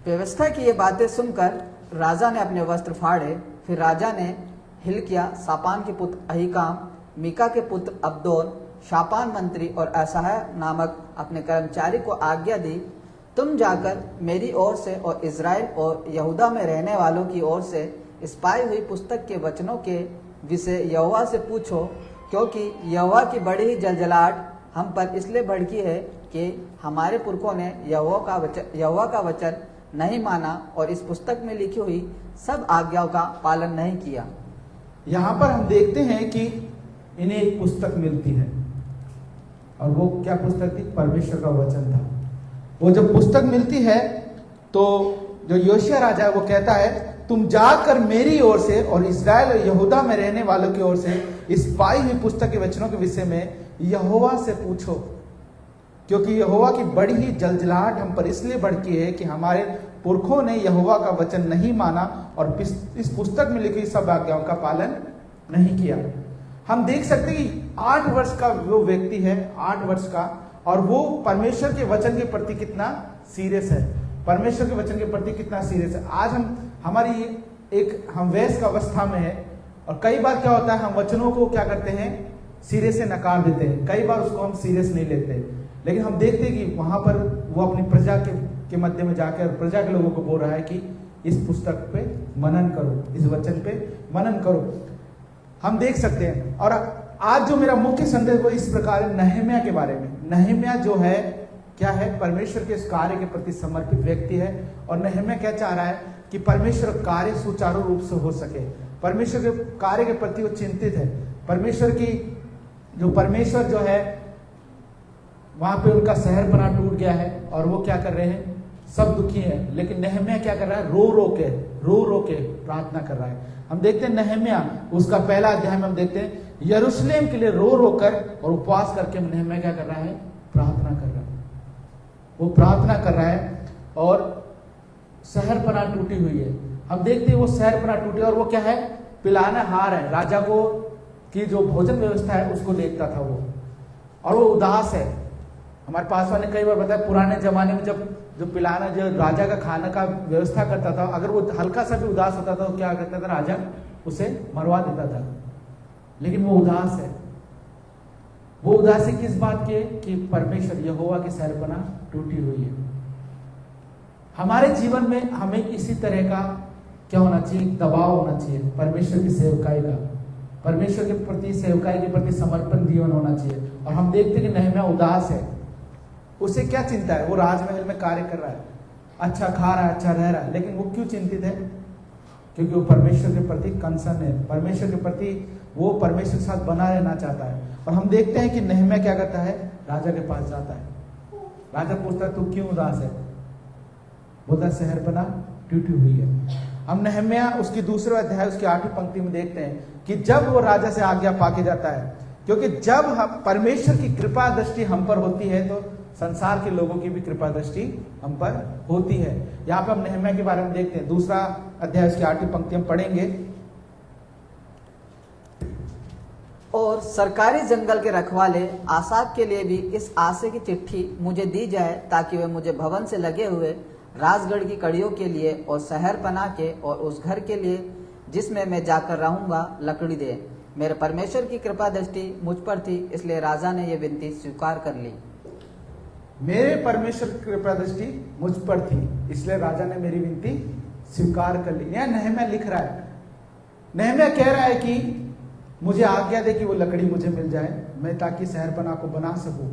Speaker 1: व्यवस्था की ये बातें सुनकर राजा ने अपने वस्त्र फाड़े। फिर राजा ने हिल्किया, सापान के पुत्र अहीकाम, मीका के पुत्र अब्दोन, शापान मंत्री और असाह्य नामक अपने कर्मचारी को आज्ञा दी, तुम जाकर मेरी ओर से और इज़राइल और यहूदा में रहने वालों की ओर से इस पाई हुई पुस्तक के वचनों के विषय यहोवा से पूछो, क्योंकि यहोवा की बड़ी ही जलजलाहट हम पर इसलिए भड़की है कि हमारे पुरखों ने यहोवा का वचन नहीं माना और इस पुस्तक में लिखी हुई सब आज्ञाओं का पालन नहीं किया।
Speaker 3: यहाँ पर हम देखते हैं कि इन्हें एक पुस्तक मिलती है और वो क्या पुस्तक थी? परमेश्वर का वचन था। वो जब पुस्तक मिलती है तो जो योशिया राजा है वो कहता है, तुम जाकर मेरी ओर से और इस्राएल और यहूदा में रहने वालों की ओर से इस पाई हुई पुस्तक के वचनों के विषय में यहोवा से पूछो, क्योंकि यहोवा की बड़ी ही जलजलाहट हम पर इसलिए भड़की है कि हमारे पुरखों ने यहोवा का वचन नहीं माना और इस पुस्तक में लिखी सब आज्ञाओं का पालन नहीं किया। हम देख सकते हैं कि 8 वर्ष का वो व्यक्ति है, 8 वर्ष का, और वो परमेश्वर के वचन के प्रति कितना सीरियस है, परमेश्वर के वचन के प्रति कितना सीरियस है। आज हम वयस्क अवस्था में है और कई बार क्या होता है, हम वचनों को क्या करते हैं? सीरियस से नकार देते हैं। कई बार उसको हम सीरियस नहीं लेते, लेकिन हम देखते हैं कि वहां पर वो अपनी प्रजा के मध्य में जाकर प्रजा के लोगों को बोल रहा है कि इस पुस्तक पे मनन करो, इस वचन पे मनन करो। हम देख सकते हैं। और आज जो मेरा मुख्य संदेश वो इस प्रकार है नहम्याह के बारे में। नहम्याह जो है क्या है? परमेश्वर के इस कार्य के प्रति समर्पित व्यक्ति है। और नहम्याह क्या चाह रहा है कि परमेश्वर कार्य सुचारू रूप से हो सके। परमेश्वर के कार्य के प्रति वो चिंतित है। परमेश्वर जो है वहां पे उनका शहर बना टूट गया है और वो क्या कर रहे हैं? सब दुखी हैं, लेकिन नहम्याह क्या कर रहा है? रो रो के प्रार्थना कर रहा है। हम देखते हैं नहम्याह उसका पहला अध्याय में हम देखते हैं यरूशलेम के लिए रो कर और उपवास करके नहम्याह क्या कर रहा है? प्रार्थना कर रहा है। वो प्रार्थना कर रहा है और शहरपनाह टूटी हुई है। हम देखते हैं वो शहरपनाह टूटी और वो क्या है? पिलाना हार है। राजा को की जो भोजन व्यवस्था है उसको देखता था वो, और वो उदास है। हमारे पास वाले ने कई बार बताया पुराने जमाने में जब जो पिलाना जो राजा का खाना का व्यवस्था करता था, अगर वो हल्का सा भी उदास होता था तो क्या करता था? राजा उसे मरवा देता था। लेकिन वो उदास है। वो उदासी किस बात की है? कि परमेश्वर यहोवा की शहरपनाह टूटी हुई है। हमारे जीवन में हमें इसी तरह का क्या होना चाहिए? दबाव होना चाहिए परमेश्वर की सेवकाई का, परमेश्वर के प्रति सेवकाई के प्रति समर्पण जीवन होना चाहिए। और हम देखते हैं कि नहम्याह उदास है। उसे क्या चिंता है? वो राजमहल में कार्य कर रहा है, अच्छा खा रहा है, अच्छा रह रहा है, लेकिन वो क्यों चिंतित है? क्योंकि वो परमेश्वर के प्रति कंसर्न है, परमेश्वर के प्रति वो परमेश्वर के साथ बना रहना चाहता है। और हम देखते हैं कि नहम्याह क्या करता है? राजा के पास जाता है। राजा पूछता है तू क्यों उदास है? बोलता शहरपनाह टूटी हुई है। हम नहम्याह उसकी दूसरे अध्याय उसकी 8वीं पंक्ति में देखते हैं कि जब वो राजा से आज्ञा पाके जाता है, क्योंकि जब हम परमेश्वर की कृपा दृष्टि हम पर होती है तो संसार के लोगों की भी कृपा दृष्टि हम पर होती है। यहाँ पे हम नहम्याह के बारे में देखते हैं, दूसरा अध्याय उसकी 8वीं पंक्ति हम पढ़ेंगे।
Speaker 1: और सरकारी जंगल के रखवाले आसाफ के लिए भी इस आशय की चिट्ठी मुझे दी जाए ताकि वे मुझे भवन से लगे हुए राजगढ़ की कड़ियों के लिए और शहरपनाह के और उस घर के लिए जिसमें मैं जाकर रहूंगा लकड़ी दे। मेरे परमेश्वर की कृपा दृष्टि मुझ पर थी, इसलिए राजा ने यह विनती स्वीकार कर ली।
Speaker 3: मेरे परमेश्वर की कृपा दृष्टि मुझ पर थी, इसलिए राजा ने मेरी विनती स्वीकार कर ली। यह नहम्याह लिख रहा है। नहम्याह कह रहा है कि मुझे आज्ञा दे कि वो लकड़ी मुझे मिल जाए, मैं ताकि शहरपनाह को बना सकूं।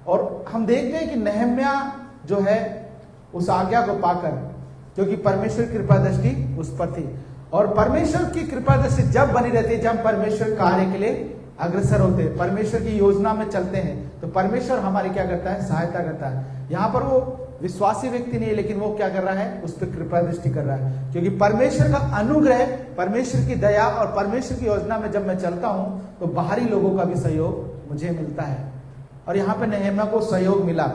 Speaker 3: और हम देखते हैं कि नहम्याह जो है उस आज्ञा को पाकर, क्योंकि परमेश्वर की कृपा दृष्टि उस पर थी, और परमेश्वर की कृपा दृष्टि जब बनी रहती है जब परमेश्वर कार्य के लिए अग्रसर होते हैं, परमेश्वर की योजना में चलते हैं, तो परमेश्वर हमारी क्या करता है? सहायता करता है। यहाँ पर वो विश्वासी व्यक्ति नहीं है, लेकिन वो क्या कर रहा है? उस पर कृपा दृष्टि कर रहा है, क्योंकि परमेश्वर का अनुग्रह, परमेश्वर की दया और परमेश्वर की योजना में जब मैं चलता हूं तो बाहरी लोगों का भी सहयोग मुझे मिलता है। और यहाँ पे नहम्याह को सहयोग मिला,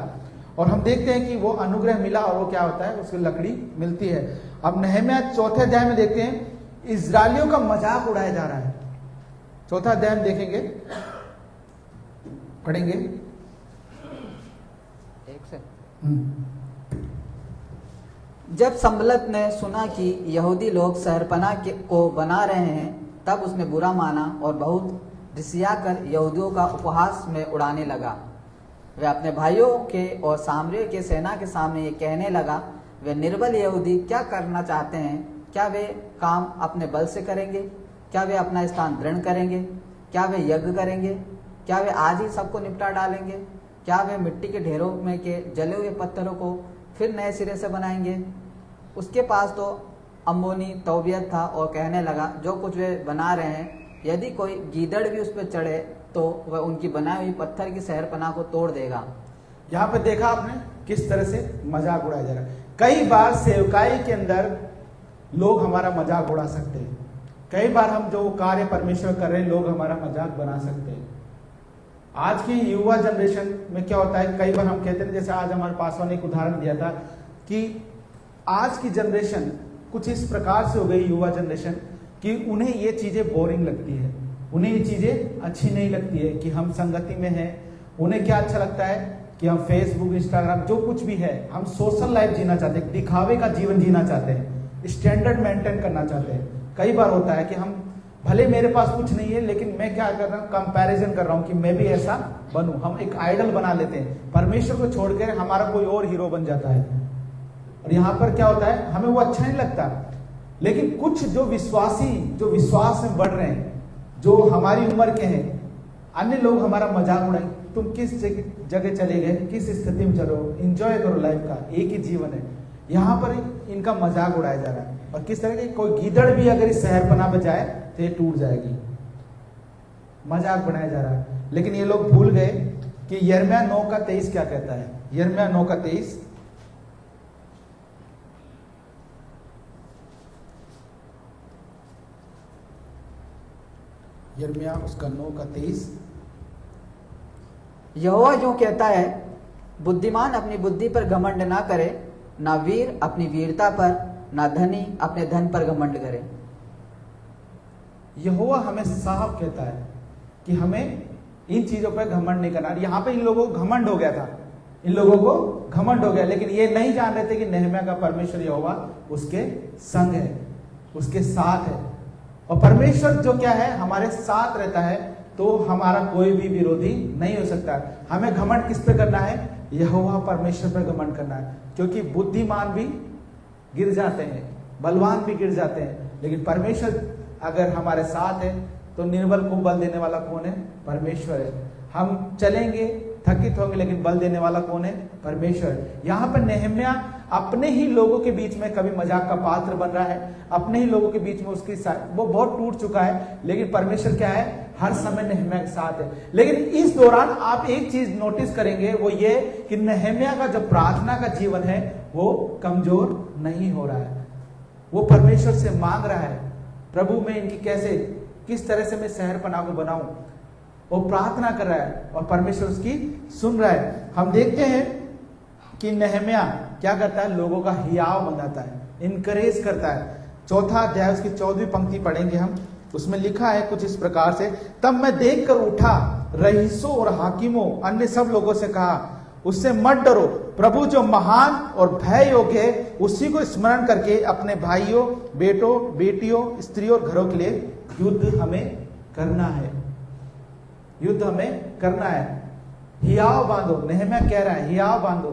Speaker 3: और हम देखते हैं कि वो अनुग्रह मिला और वो क्या होता है? उसको लकड़ी मिलती है। अब नहम्याह 4थे अध्याय में देखते हैं इजरायलियों का मजाक उड़ाया जा रहा है। 4था अध्याय में देखेंगे, पढ़ेंगे
Speaker 1: एक से। जब संबलत ने सुना कि यहूदी लोग शहरपनाह को बना रहे हैं, तब उसने बुरा माना और बहुत रिसियाकर यहूदियों का उपहास में उड़ाने लगा। वे अपने भाइयों के और सामरिया के सेना के सामने ये कहने लगा, वे निर्बल यहूदी क्या करना चाहते हैं? क्या वे काम अपने बल से करेंगे? क्या वे अपना स्थान दृढ़ करेंगे? क्या वे यज्ञ करेंगे? क्या वे आज ही सबको निपटा डालेंगे? क्या वे मिट्टी के ढेरों में के जले हुए पत्थरों को फिर नए सिरे से बनाएंगे? उसके पास तो अम्मोनी तौबियत था और कहने लगा, जो कुछ वे बना रहे हैं, यदि कोई गीदड़ भी उस पर चढ़े तो वह उनकी बनाई हुई पत्थर की शहरपनाह को तोड़ देगा।
Speaker 3: यहाँ पे देखा आपने किस तरह से मजाक उड़ाया जा रहा है। कई बार सेवकाई के अंदर लोग हमारा मजाक उड़ा सकते हैं, कई बार हम जो कार्य परमेश्वर कर रहे हैं लोग हमारा मजाक बना सकते हैं। आज की युवा जनरेशन में क्या होता है, कई बार हम कहते हैं, जैसे आज हमारे पास ने एक उदाहरण दिया था कि आज की जनरेशन कुछ इस प्रकार से हो गई, युवा जनरेशन, कि उन्हें ये चीजें बोरिंग लगती है, उन्हें ये चीजें अच्छी नहीं लगती है कि हम संगति में हैं। उन्हें क्या अच्छा लगता है कि हम फेसबुक, इंस्टाग्राम, जो कुछ भी है, हम सोशल लाइफ जीना चाहते हैं, दिखावे का जीवन जीना चाहते हैं, स्टैंडर्ड मेंटेन करना चाहते हैं। कई बार होता है कि हम भले मेरे पास कुछ नहीं है, लेकिन मैं क्या कर रहा हूँ, कंपैरिजन कर रहा हूँ कि मैं भी ऐसा बनूं। हम एक आइडल बना लेते हैं, परमेश्वर को छोड़कर हमारा कोई और हीरो बन जाता है। और यहाँ पर क्या होता है, हमें वो अच्छा नहीं लगता। लेकिन कुछ जो विश्वासी, जो विश्वास में बढ़ रहे हैं, जो हमारी उम्र के हैं, अन्य लोग हमारा मजाक उड़ाएंगे, तुम किस जगह चले गए, किस स्थिति में चलो, एंजॉय करो लाइफ का, एक ही जीवन है। यहाँ पर इनका मजाक उड़ाया जा रहा है। और किस तरह की, कोई गीदड़ भी अगर इस शहरपनाह पे जाए तो ये टूट जाएगी, मजाक बनाया जा रहा है। लेकिन ये लोग भूल गए कि यिर्मयाह 9 का 23 क्या कहता है। यिर्मयाह 9 का 23, यिर्मयाह उसका 9 का 23।
Speaker 5: यहोवा यूं कहता है, बुद्धिमान अपनी बुद्धि पर घमंड ना करे, ना वीर अपनी वीरता पर, ना धनी अपने धन पर घमंड करे।
Speaker 3: यहोवा हमें साफ कहता है कि हमें इन चीजों पर घमंड नहीं करना। यहाँ पे इन लोगों को घमंड हो गया था, इन लोगों को घमंड हो गया, लेकिन ये नहीं जान रहे थे कि नहम्याह का परमेश्वर यहोवा उसके संग है, उसके साथ है। और परमेश्वर जो क्या है, हमारे साथ रहता है, तो हमारा कोई भी विरोधी नहीं हो सकता। हमें घमंड किस पे करना है? यहोवा परमेश्वर पर घमंड करना है, क्योंकि बुद्धिमान भी गिर जाते हैं, बलवान भी गिर जाते हैं, लेकिन परमेश्वर अगर हमारे साथ है तो निर्बल को बल देने वाला कौन है? परमेश्वर है। हम चलेंगे, थकित होंगे, लेकिन बल देने वाला कौन है? परमेश्वर। यहाँ पर नहम्याह अपने ही लोगों के बीच में कभी मजाक का पात्र बन रहा है, अपने ही लोगों के बीच में उसकी वो बहुत टूट चुका है, लेकिन परमेश्वर क्या है? हर समय नहम्याह के साथ है। लेकिन इस दौरान आप एक चीज नोटिस करेंगे, वो ये कि नहम्याह का जो प्रार्थना का जीवन है वो कमजोर नहीं हो रहा है। वो परमेश्वर से मांग रहा है, प्रभु मैं इनकी किस तरह से मैं शहरपनाह को बनाऊं। वो प्रार्थना कर रहा है और परमेश्वर उसकी सुन रहा है। हम देखते हैं कि नहम्याह क्या करता है? लोगों का हियाव बनाता है, इनकरेज करता है। 4वां अध्याय उसकी 14वीं पंक्ति पढ़ेंगे हम। उसमें लिखा है कुछ इस प्रकार से, तब मैं देख कर उठा, रईसों और हाकिमों अन्य सब लोगों से कहा, उससे मत डरो, प्रभु जो महान और भय योग्य है उसी को स्मरण करके अपने भाइयों, बेटों, बेटियों, स्त्रियों और घरों के लिए युद्ध हमें करना है। युद्ध हमें करना है। हियाव बांधो, नहम्याह कह रहा है हियाव बांधो,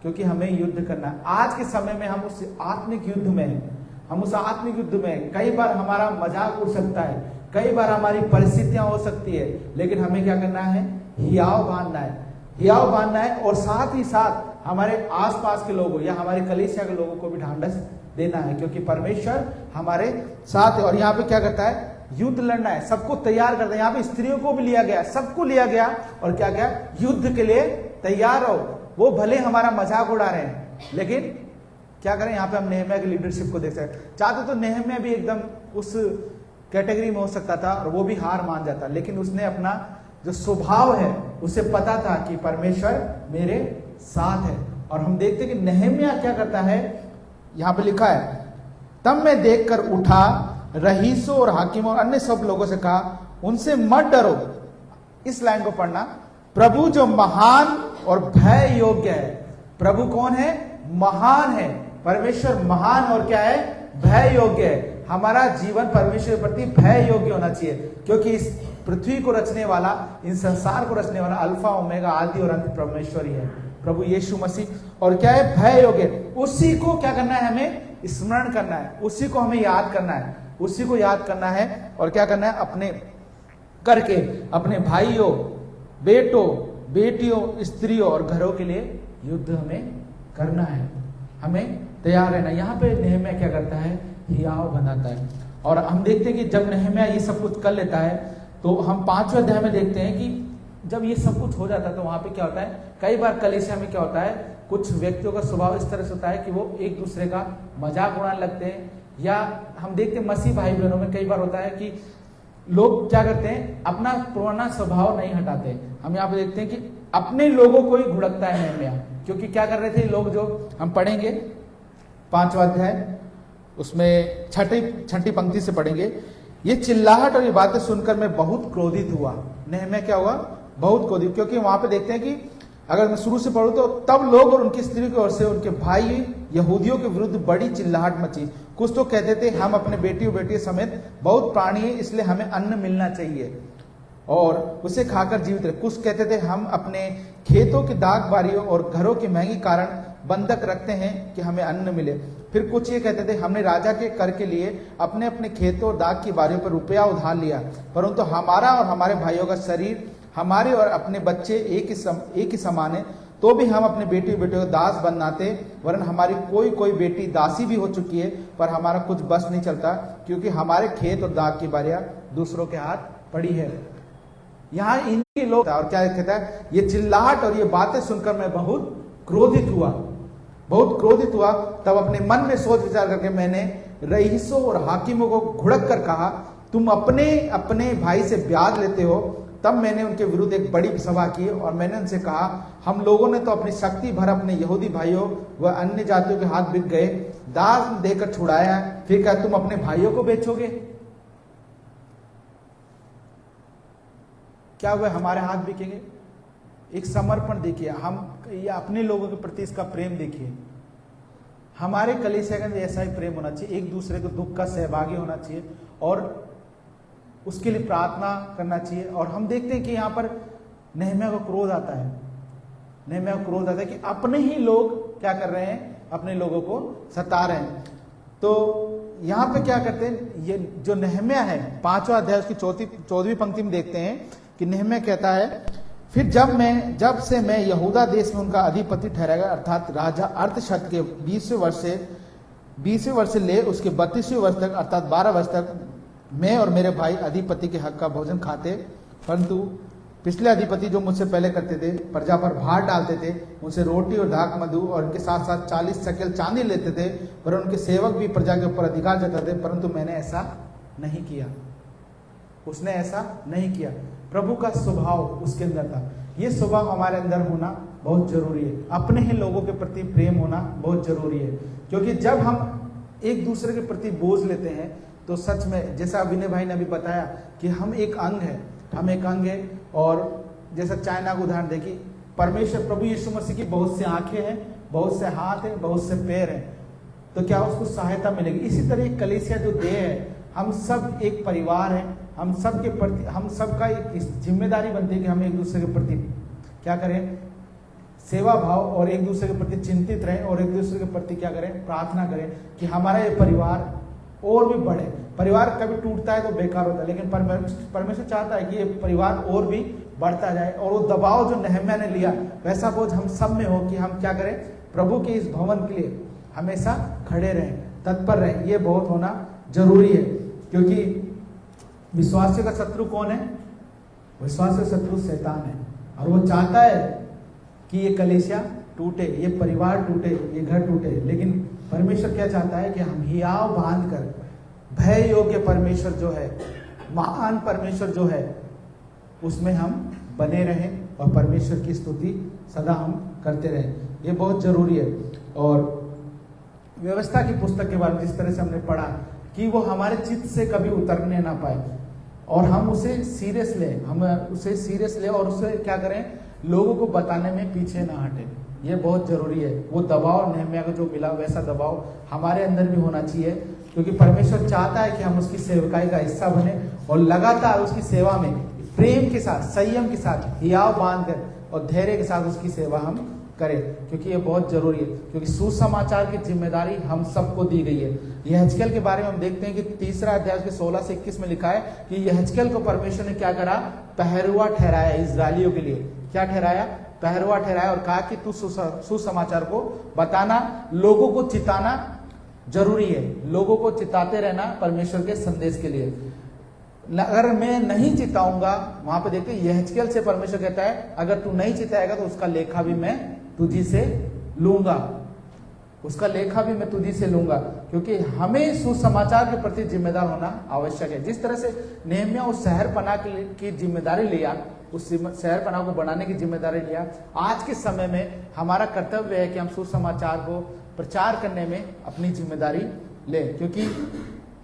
Speaker 3: क्योंकि हमें युद्ध करना है। आज के समय में हम उस आत्मिक युद्ध में हैं, हम उस आत्मिक युद्ध में। कई बार हमारा मजाक उड़ सकता है, कई बार हमारी परिस्थितियां हो सकती है, लेकिन हमें क्या करना है? हियाव बांधना है, हियाव बांधना है। और साथ ही साथ हमारे आसपास के लोगों या हमारे कलीसिया के लोगों को भी ढांढस देना है, क्योंकि परमेश्वर हमारे साथ है। और यहाँ पे क्या करता है? युद्ध लड़ना है, सबको तैयार करता है। यहाँ पे स्त्रियों को भी लिया गया, सबको लिया गया, और क्या क्या? युद्ध के लिए तैयार रहो। वो भले हमारा मजाक उड़ा रहे हैं, लेकिन क्या करें? यहाँ पे हम नहम्याह की लीडरशिप को देख सकते। चाहते तो नहम्याह भी एकदम उस कैटेगरी में हो सकता था और वो भी हार मान जाता, लेकिन उसने अपना जो स्वभाव है उसे पता था कि परमेश्वर मेरे साथ है। और हम देखते कि नहम्याह क्या करता है, यहां पे लिखा है, तब मैं देखकर उठा, रईसों और हाकिमों और अन्य सब लोगों से कहा, उनसे मत डरो। इस लाइन को पढ़ना, प्रभु जो महान और भय योग्य है। प्रभु कौन है? महान है। परमेश्वर महान और क्या है? भय योग्य है। हमारा जीवन परमेश्वर के प्रति भय योग्य होना चाहिए, क्योंकि इस पृथ्वी को रचने वाला, इन संसार को रचने वाला अल्फा ओमेगा आदि और अंत परमेश्वर ही है, प्रभु यीशु मसीह। और क्या है? भय योग्य। उसी को क्या करना है? हमें स्मरण करना है, उसी को हमें याद करना है, उसी को याद करना है। और क्या करना है? अपने करके अपने भाइयों, बेटों, बेटियों, स्त्रियों और घरों के लिए युद्ध हमें करना है, हमें तैयार रहना। यहाँ पे नहम्याह क्या करता है? हियाव बनाता है। और हम देखते हैं कि जब नहम्याह ये सब कुछ कर लेता है, तो हम 5वें अध्याय में देखते हैं कि जब ये सब कुछ हो जाता है तो वहां पे क्या होता है? कई बार कलीसिया में क्या होता है, कुछ व्यक्तियों का स्वभाव इस तरह से होता है कि वो एक दूसरे का मजाक उड़ाने लगते हैं। या हम देखते हैं मसीह भाई बहनों में कई बार होता है कि लोग क्या करते हैं? अपना पुराना स्वभाव नहीं हटाते। हम यहाँ पे देखते हैं कि अपने लोगों को ही घुड़कता है नहम्याह, क्योंकि क्या कर रहे थे लोग, जो हम पढ़ेंगे 5वां अध्याय उसमें छठी पंक्ति से पढ़ेंगे, ये चिल्लाहट और ये बातें सुनकर मैं बहुत क्रोधित हुआ। नहम्याह क्या हुआ? बहुत क्रोधित। क्योंकि वहां पे देखते हैं कि अगर मैं शुरू से पढ़ूं तो तब लोग और उनकी स्त्री की ओर से उनके भाई यहूदियों के विरुद्ध बड़ी चिल्लाहट मची। कुछ तो कहते थे हम अपने बेटियों बेटियों समेत बहुत प्राणी है, इसलिए हमें अन्न मिलना चाहिए और उसे खाकर जीवित रहे। कुछ कहते थे हम अपने खेतों की दाख बारियों और घरों की महंगी कारण बंधक रखते हैं कि हमें अन्न मिले। फिर कुछ ये कहते थे हमने राजा के कर के लिए अपने अपने खेतों और दाख की बारियों पर रुपया उधार लिया, परंतु हमारा और हमारे भाइयों का शरीर, हमारे और अपने बच्चे एक ही समान है, तो भी हम अपने बेटी बेटियों को दास बनाते, वरन हमारी कोई बेटी दासी भी हो चुकी है, पर हमारा कुछ बस नहीं चलता, क्योंकि हमारे खेत और दाख की बारियां दूसरों के हाथ पड़ी है। यहाँ इनके लोग, और क्या कहता है, ये चिल्लाहट और ये बातें सुनकर मैं बहुत क्रोधित हुआ। तब अपने मन में सोच विचार करके मैंने रईसों और हाकिमों को घुड़क कर कहा, तुम अपने अपने भाई से ब्याज लेते हो। तब मैंने उनके विरुद्ध एक बड़ी सभा की और मैंने उनसे कहा, हम लोगों ने तो अपनी शक्ति भर अपने यहूदी भाइयों व अन्य जातियों के हाथ बिक गए, दास देकर छुड़ाया, फिर क्या तुम अपने भाइयों को बेचोगे? क्या वह हमारे हाथ बिकेंगे? एक समर्पण देखिए, हम ये अपने लोगों के प्रति इसका प्रेम देखिए। हमारे कलीसिया का ऐसा ही प्रेम होना चाहिए, एक दूसरे को दुख का सहभागी होना चाहिए और उसके लिए प्रार्थना करना चाहिए। और हम देखते हैं कि यहाँ पर नहम्याह को क्रोध आता है, नहम्याह को क्रोध आता है कि अपने ही लोग क्या कर रहे हैं, अपने लोगों को सता रहे हैं। तो यहाँ पे क्या करते हैं, ये जो नहम्याह है 5वां अध्याय उसकी 14वीं पंक्ति में देखते हैं कि नहम्याह कहता है, फिर जब से मैं यहूदा देश में उनका अधिपति ठहराएगा, अर्थात राजा अर्थशत के 20वें वर्ष से ले उसके 32वें वर्ष तक, अर्थात 12 वर्ष तक मैं और मेरे भाई अधिपति के हक का भोजन खाते। परंतु पिछले अधिपति जो मुझसे पहले करते थे, प्रजा पर भार डालते थे, उनसे रोटी और दाख मधु और उनके साथ साथ 40 शकेल चांदी लेते थे, पर उनके सेवक भी प्रजा के ऊपर अधिकार जताते, परंतु मैंने ऐसा नहीं किया। उसने ऐसा नहीं किया। प्रभु का स्वभाव उसके अंदर था। ये स्वभाव हमारे अंदर होना बहुत जरूरी है। अपने ही लोगों के प्रति प्रेम होना बहुत जरूरी है, क्योंकि जब हम एक दूसरे के प्रति बोझ लेते हैं तो सच में, जैसा विनय भाई ने अभी बताया कि हम एक अंग है, और जैसा चाइना का उदाहरण देखिए, परमेश्वर प्रभु यीशु मसीह की बहुत से आंखें हैं, बहुत से हाथ हैं, बहुत से पैर हैं, तो क्या उसको सहायता मिलेगी? इसी तरह कलीसिया जो देह है, हम सब एक परिवार हैं, हम सब के प्रति, हम सबका एक जिम्मेदारी बनती है कि हम एक दूसरे के प्रति क्या करें, सेवा भाव, और एक दूसरे के प्रति चिंतित रहें, और एक दूसरे के प्रति क्या करें, प्रार्थना करें कि हमारा ये परिवार और भी बढ़े। परिवार कभी टूटता है तो बेकार होता है, लेकिन परमेश्वर चाहता है कि ये परिवार और भी बढ़ता जाए। और वो दबाव जो नहम्याह ने लिया, वैसा बोझ हम सब में हो कि हम क्या करें, प्रभु के इस भवन के लिए हमेशा खड़े रहें, तत्पर रहें। ये बहुत होना जरूरी है, क्योंकि विश्वासियों का शत्रु कौन है? विश्वास का शत्रु शैतान है, और वो चाहता है कि ये कलीसिया टूटे, ये परिवार टूटे, ये घर टूटे। लेकिन परमेश्वर क्या चाहता है कि हम हियाव बांध कर, भय योग्य परमेश्वर जो है, महान परमेश्वर जो है, उसमें हम बने रहें और परमेश्वर की स्तुति सदा हम करते रहें। ये बहुत जरूरी है। और व्यवस्था की पुस्तक के बारे में जिस तरह से हमने पढ़ा कि वो हमारे चित्त से कभी उतरने ना पाए, और हम उसे सीरियस लें, और उसे क्या करें, लोगों को बताने में पीछे ना हटे। ये बहुत जरूरी है। वो दबाव नहम्याह को जो मिला, वैसा दबाव हमारे अंदर भी होना चाहिए, क्योंकि परमेश्वर चाहता है कि हम उसकी सेवकाई का हिस्सा बने और लगातार उसकी सेवा में प्रेम के साथ, संयम के साथ, हियाव बांध कर और धैर्य के साथ उसकी सेवा हम करें, क्योंकि ये बहुत जरूरी है। क्योंकि सुसमाचार की जिम्मेदारी हम सबको दी गई है। यहेजकेल के बारे में हम देखते हैं कि 3रा अध्याय के 16 से 21 में लिखा है कि यहेजकेल को परमेश्वर ने क्या करा, पहरुआ ठहराया इजरायलियों के लिए। क्या ठहराया? पहरुआ ठहराया, और कहा कि तू सुसमाचार को बताना, लोगों को चिताना जरूरी है। लोगों को चिताते रहना परमेश्वर के संदेश के लिए। अगर मैं नहीं चिताऊंगा, वहां पे देखते यहेजकेल से परमेश्वर कहता है अगर तू नहीं चिताएगा तो उसका लेखा भी मैं तुझी से लूंगा, उसका लेखा भी मैं तुझी से लूंगा। क्योंकि हमें सुसमाचार के प्रति जिम्मेदार होना आवश्यक है। जिस तरह से नहम्याह उस शहरपनाह की जिम्मेदारी लिया, उस शहरपनाह को बनाने की जिम्मेदारी लिया, आज के समय में हमारा कर्तव्य है कि हम सुसमाचार को प्रचार करने में अपनी जिम्मेदारी ले। क्योंकि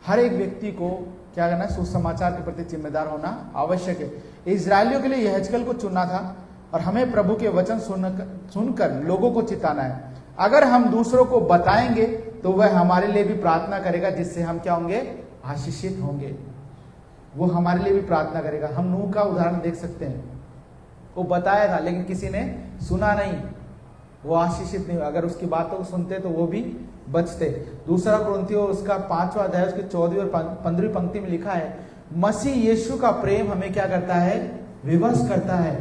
Speaker 3: हर एक व्यक्ति को क्या करना है, सुसमाचार के प्रति जिम्मेदार होना आवश्यक है। इजरायलियों के लिए यहेजकेल को चुना था, और हमें प्रभु के वचन सुनकर लोगों को चिताना है। अगर हम दूसरों को बताएंगे तो वह हमारे लिए भी प्रार्थना करेगा, जिससे हम क्या होंगे, आशीषित होंगे। वो हमारे लिए भी प्रार्थना करेगा। हम नूह का उदाहरण देख सकते हैं, वो बताया था लेकिन किसी ने सुना नहीं, वो आशीषित नहीं। अगर उसकी बातों को सुनते तो वो भी बचते। 2 कुरिन्थियों उसका 5वां अध्याय उसकी 14वीं और 15वीं पंक्ति में लिखा है, मसीह यीशु का प्रेम हमें क्या करता है, विवश करता है।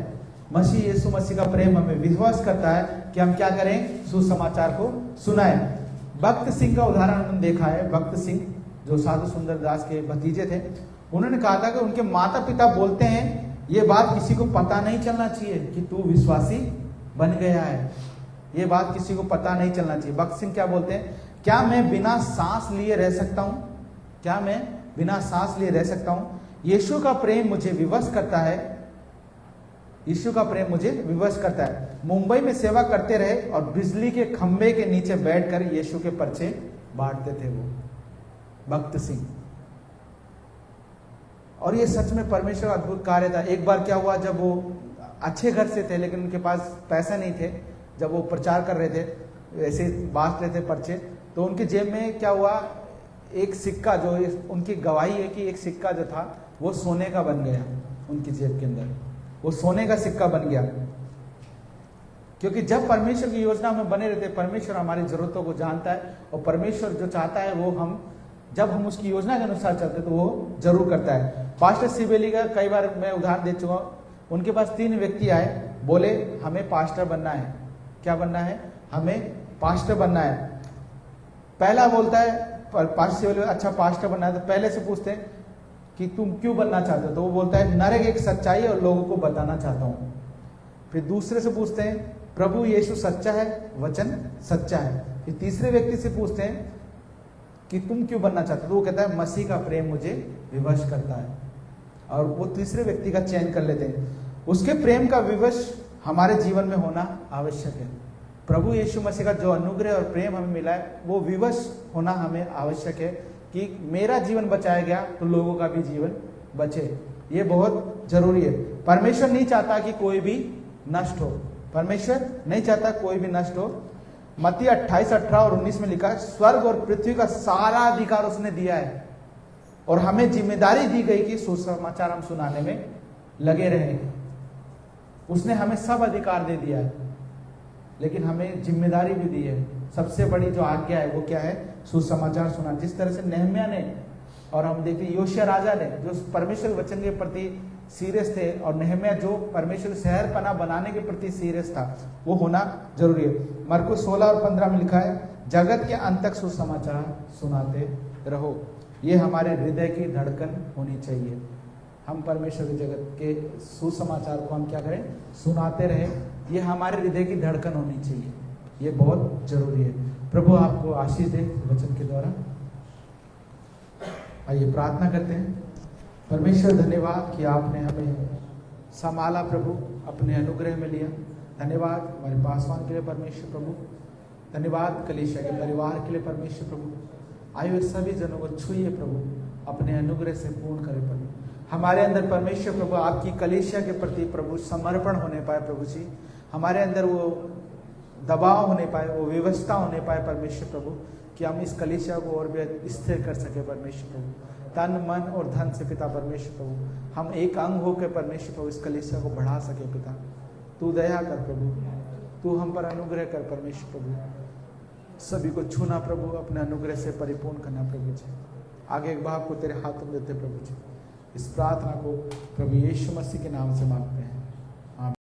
Speaker 3: मसीह यीशु मसीह का प्रेम हमें विवश करता है कि हम क्या करें, सुसमाचार को सुनाएं। भक्त सिंह का उदाहरण हमने देखा है। भक्त सिंह जो साधु सुंदर दास के भतीजे थे, उन्होंने कहा था कि उनके माता पिता बोलते हैं ये बात किसी को पता नहीं चलना चाहिए कि तू विश्वासी बन गया है, ये बात किसी को पता नहीं चलना चाहिए। भक्त सिंह क्या बोलते हैं, क्या मैं बिना सांस लिए रह सकता हूं? क्या मैं बिना सांस लिए रह सकता हूं। यीशु का प्रेम मुझे विवश करता है, यीशु का प्रेम मुझे विवश करता है। मुंबई में सेवा करते रहे और बिजली के खंभे के नीचे बैठकर यीशु के पर्चे बांटते थे वो भक्त सिंह। और ये सच में परमेश्वर अद्भुत कार्य था। एक बार क्या हुआ, जब वो अच्छे घर से थे लेकिन उनके पास पैसे नहीं थे, जब वो प्रचार कर रहे थे ऐसे बांट रहे थे पर्चे, तो उनके जेब में क्या हुआ, एक सिक्का, जो उनकी गवाही है कि एक सिक्का जो था वो सोने का बन गया। उनकी जेब के अंदर वो सोने का सिक्का बन गया। क्योंकि जब परमेश्वर की योजना में बने रहते, परमेश्वर हमारी जरूरतों को जानता है और परमेश्वर जो चाहता है वो हम, जब हम उसकी योजना के अनुसार चलते तो वो जरूर करता है। पास्टर सिबेली का कई बार मैं उदाहरण दे चुका हूं। उनके पास 3 व्यक्ति आए, बोले हमें पास्टर बनना है। क्या बनना है? हमें पास्टर बनना है। पहला बोलता है, पास्टर सिबेली, अच्छा पास्टर बनना है, तो पहले से पूछते हैं कि तुम क्यों बनना चाहते हो? तो वो बोलता है नरक एक सच्चाई है और लोगों को बताना चाहता हूं। फिर दूसरे से पूछते हैं, प्रभु यीशु सच्चा है, वचन सच्चा है। फिर तीसरे व्यक्ति से पूछते हैं कि तुम क्यों बनना चाहते हो? तो वो कहता है मसीह का प्रेम मुझे विवश करता है। और वो तीसरे व्यक्ति का चयन कर लेते हैं। उसके प्रेम का विवश हमारे जीवन में होना आवश्यक है। प्रभु यीशु मसीह का जो अनुग्रह और प्रेम हमें मिला है वो विवश होना हमें आवश्यक है कि मेरा जीवन बचाया गया तो लोगों का भी जीवन बचे। ये बहुत जरूरी है। परमेश्वर नहीं चाहता कि कोई भी नष्ट हो। परमेश्वर नहीं चाहता कोई भी नष्ट हो। मत्ती 28, 18 और 19 में लिखा है, स्वर्ग और पृथ्वी का सारा अधिकार उसने दिया है और हमें जिम्मेदारी दी गई कि सुसमाचार हम सुनाने में लगे रहें। उसने हमें सब अधिकार दे दिया है, लेकिन हमें जिम्मेदारी भी दी है। सबसे बड़ी जो आज्ञा है वो क्या है? सुसमाचार सुना। जिस तरह से नेहम्याह ने, और हम देखते योशिया राजा ने, जो परमेश्वर के वचन के प्रति सीरियस थे, और नेहम्याह जो परमेश्वर शहर पना बनाने के प्रति सीरियस था, वो होना जरूरी है। मरकुस 16 और 15 में लिखा है, जगत के अंत तक सुसमाचार सुनाते रहो। ये हमारे हृदय की धड़कन होनी चाहिए। हम परमेश्वर के जगत के सुसमाचार को हम क्या करें? सुनाते रहे। ये हमारे हृदय की धड़कन होनी चाहिए। ये बहुत जरूरी है। प्रभु आपको आशीष दे वचन के द्वारा। आइए प्रार्थना करते हैं। परमेश्वर धन्यवाद कि आपने हमें संभाला प्रभु, अपने अनुग्रह में लिया। धन्यवाद हमारे पासवान के लिए परमेश्वर प्रभु। धन्यवाद कलीसिया के परिवार के लिए परमेश्वर प्रभु। आयु सभी जनों को छुइए प्रभु, अपने अनुग्रह से पूर्ण करें प्रभु। हमारे अंदर परमेश्वर प्रभु आपकी कलीसिया के प्रति प्रभु समर्पण होने पाए प्रभु जी। हमारे अंदर वो दबाव होने पाए, वो व्यवस्था होने पाए परमेश्वर प्रभु, कि हम इस कलीसिया को और भी स्थिर कर सके परमेश्वर प्रभु। तन मन और धन से पिता परमेश्वर प्रभु हम एक अंग होकर परमेश्वर प्रभु इस कलीसिया को बढ़ा सके पिता। तू दया कर प्रभु, तू हम पर अनुग्रह कर परमेश्वर प्रभु। सभी को छूना प्रभु, अपने अनुग्रह से परिपूर्ण करना प्रभु जी। आगे एक भाव को तेरे हाथों में देते प्रभु जी। इस प्रार्थना को प्रभु यीशु मसीह के नाम से मांगते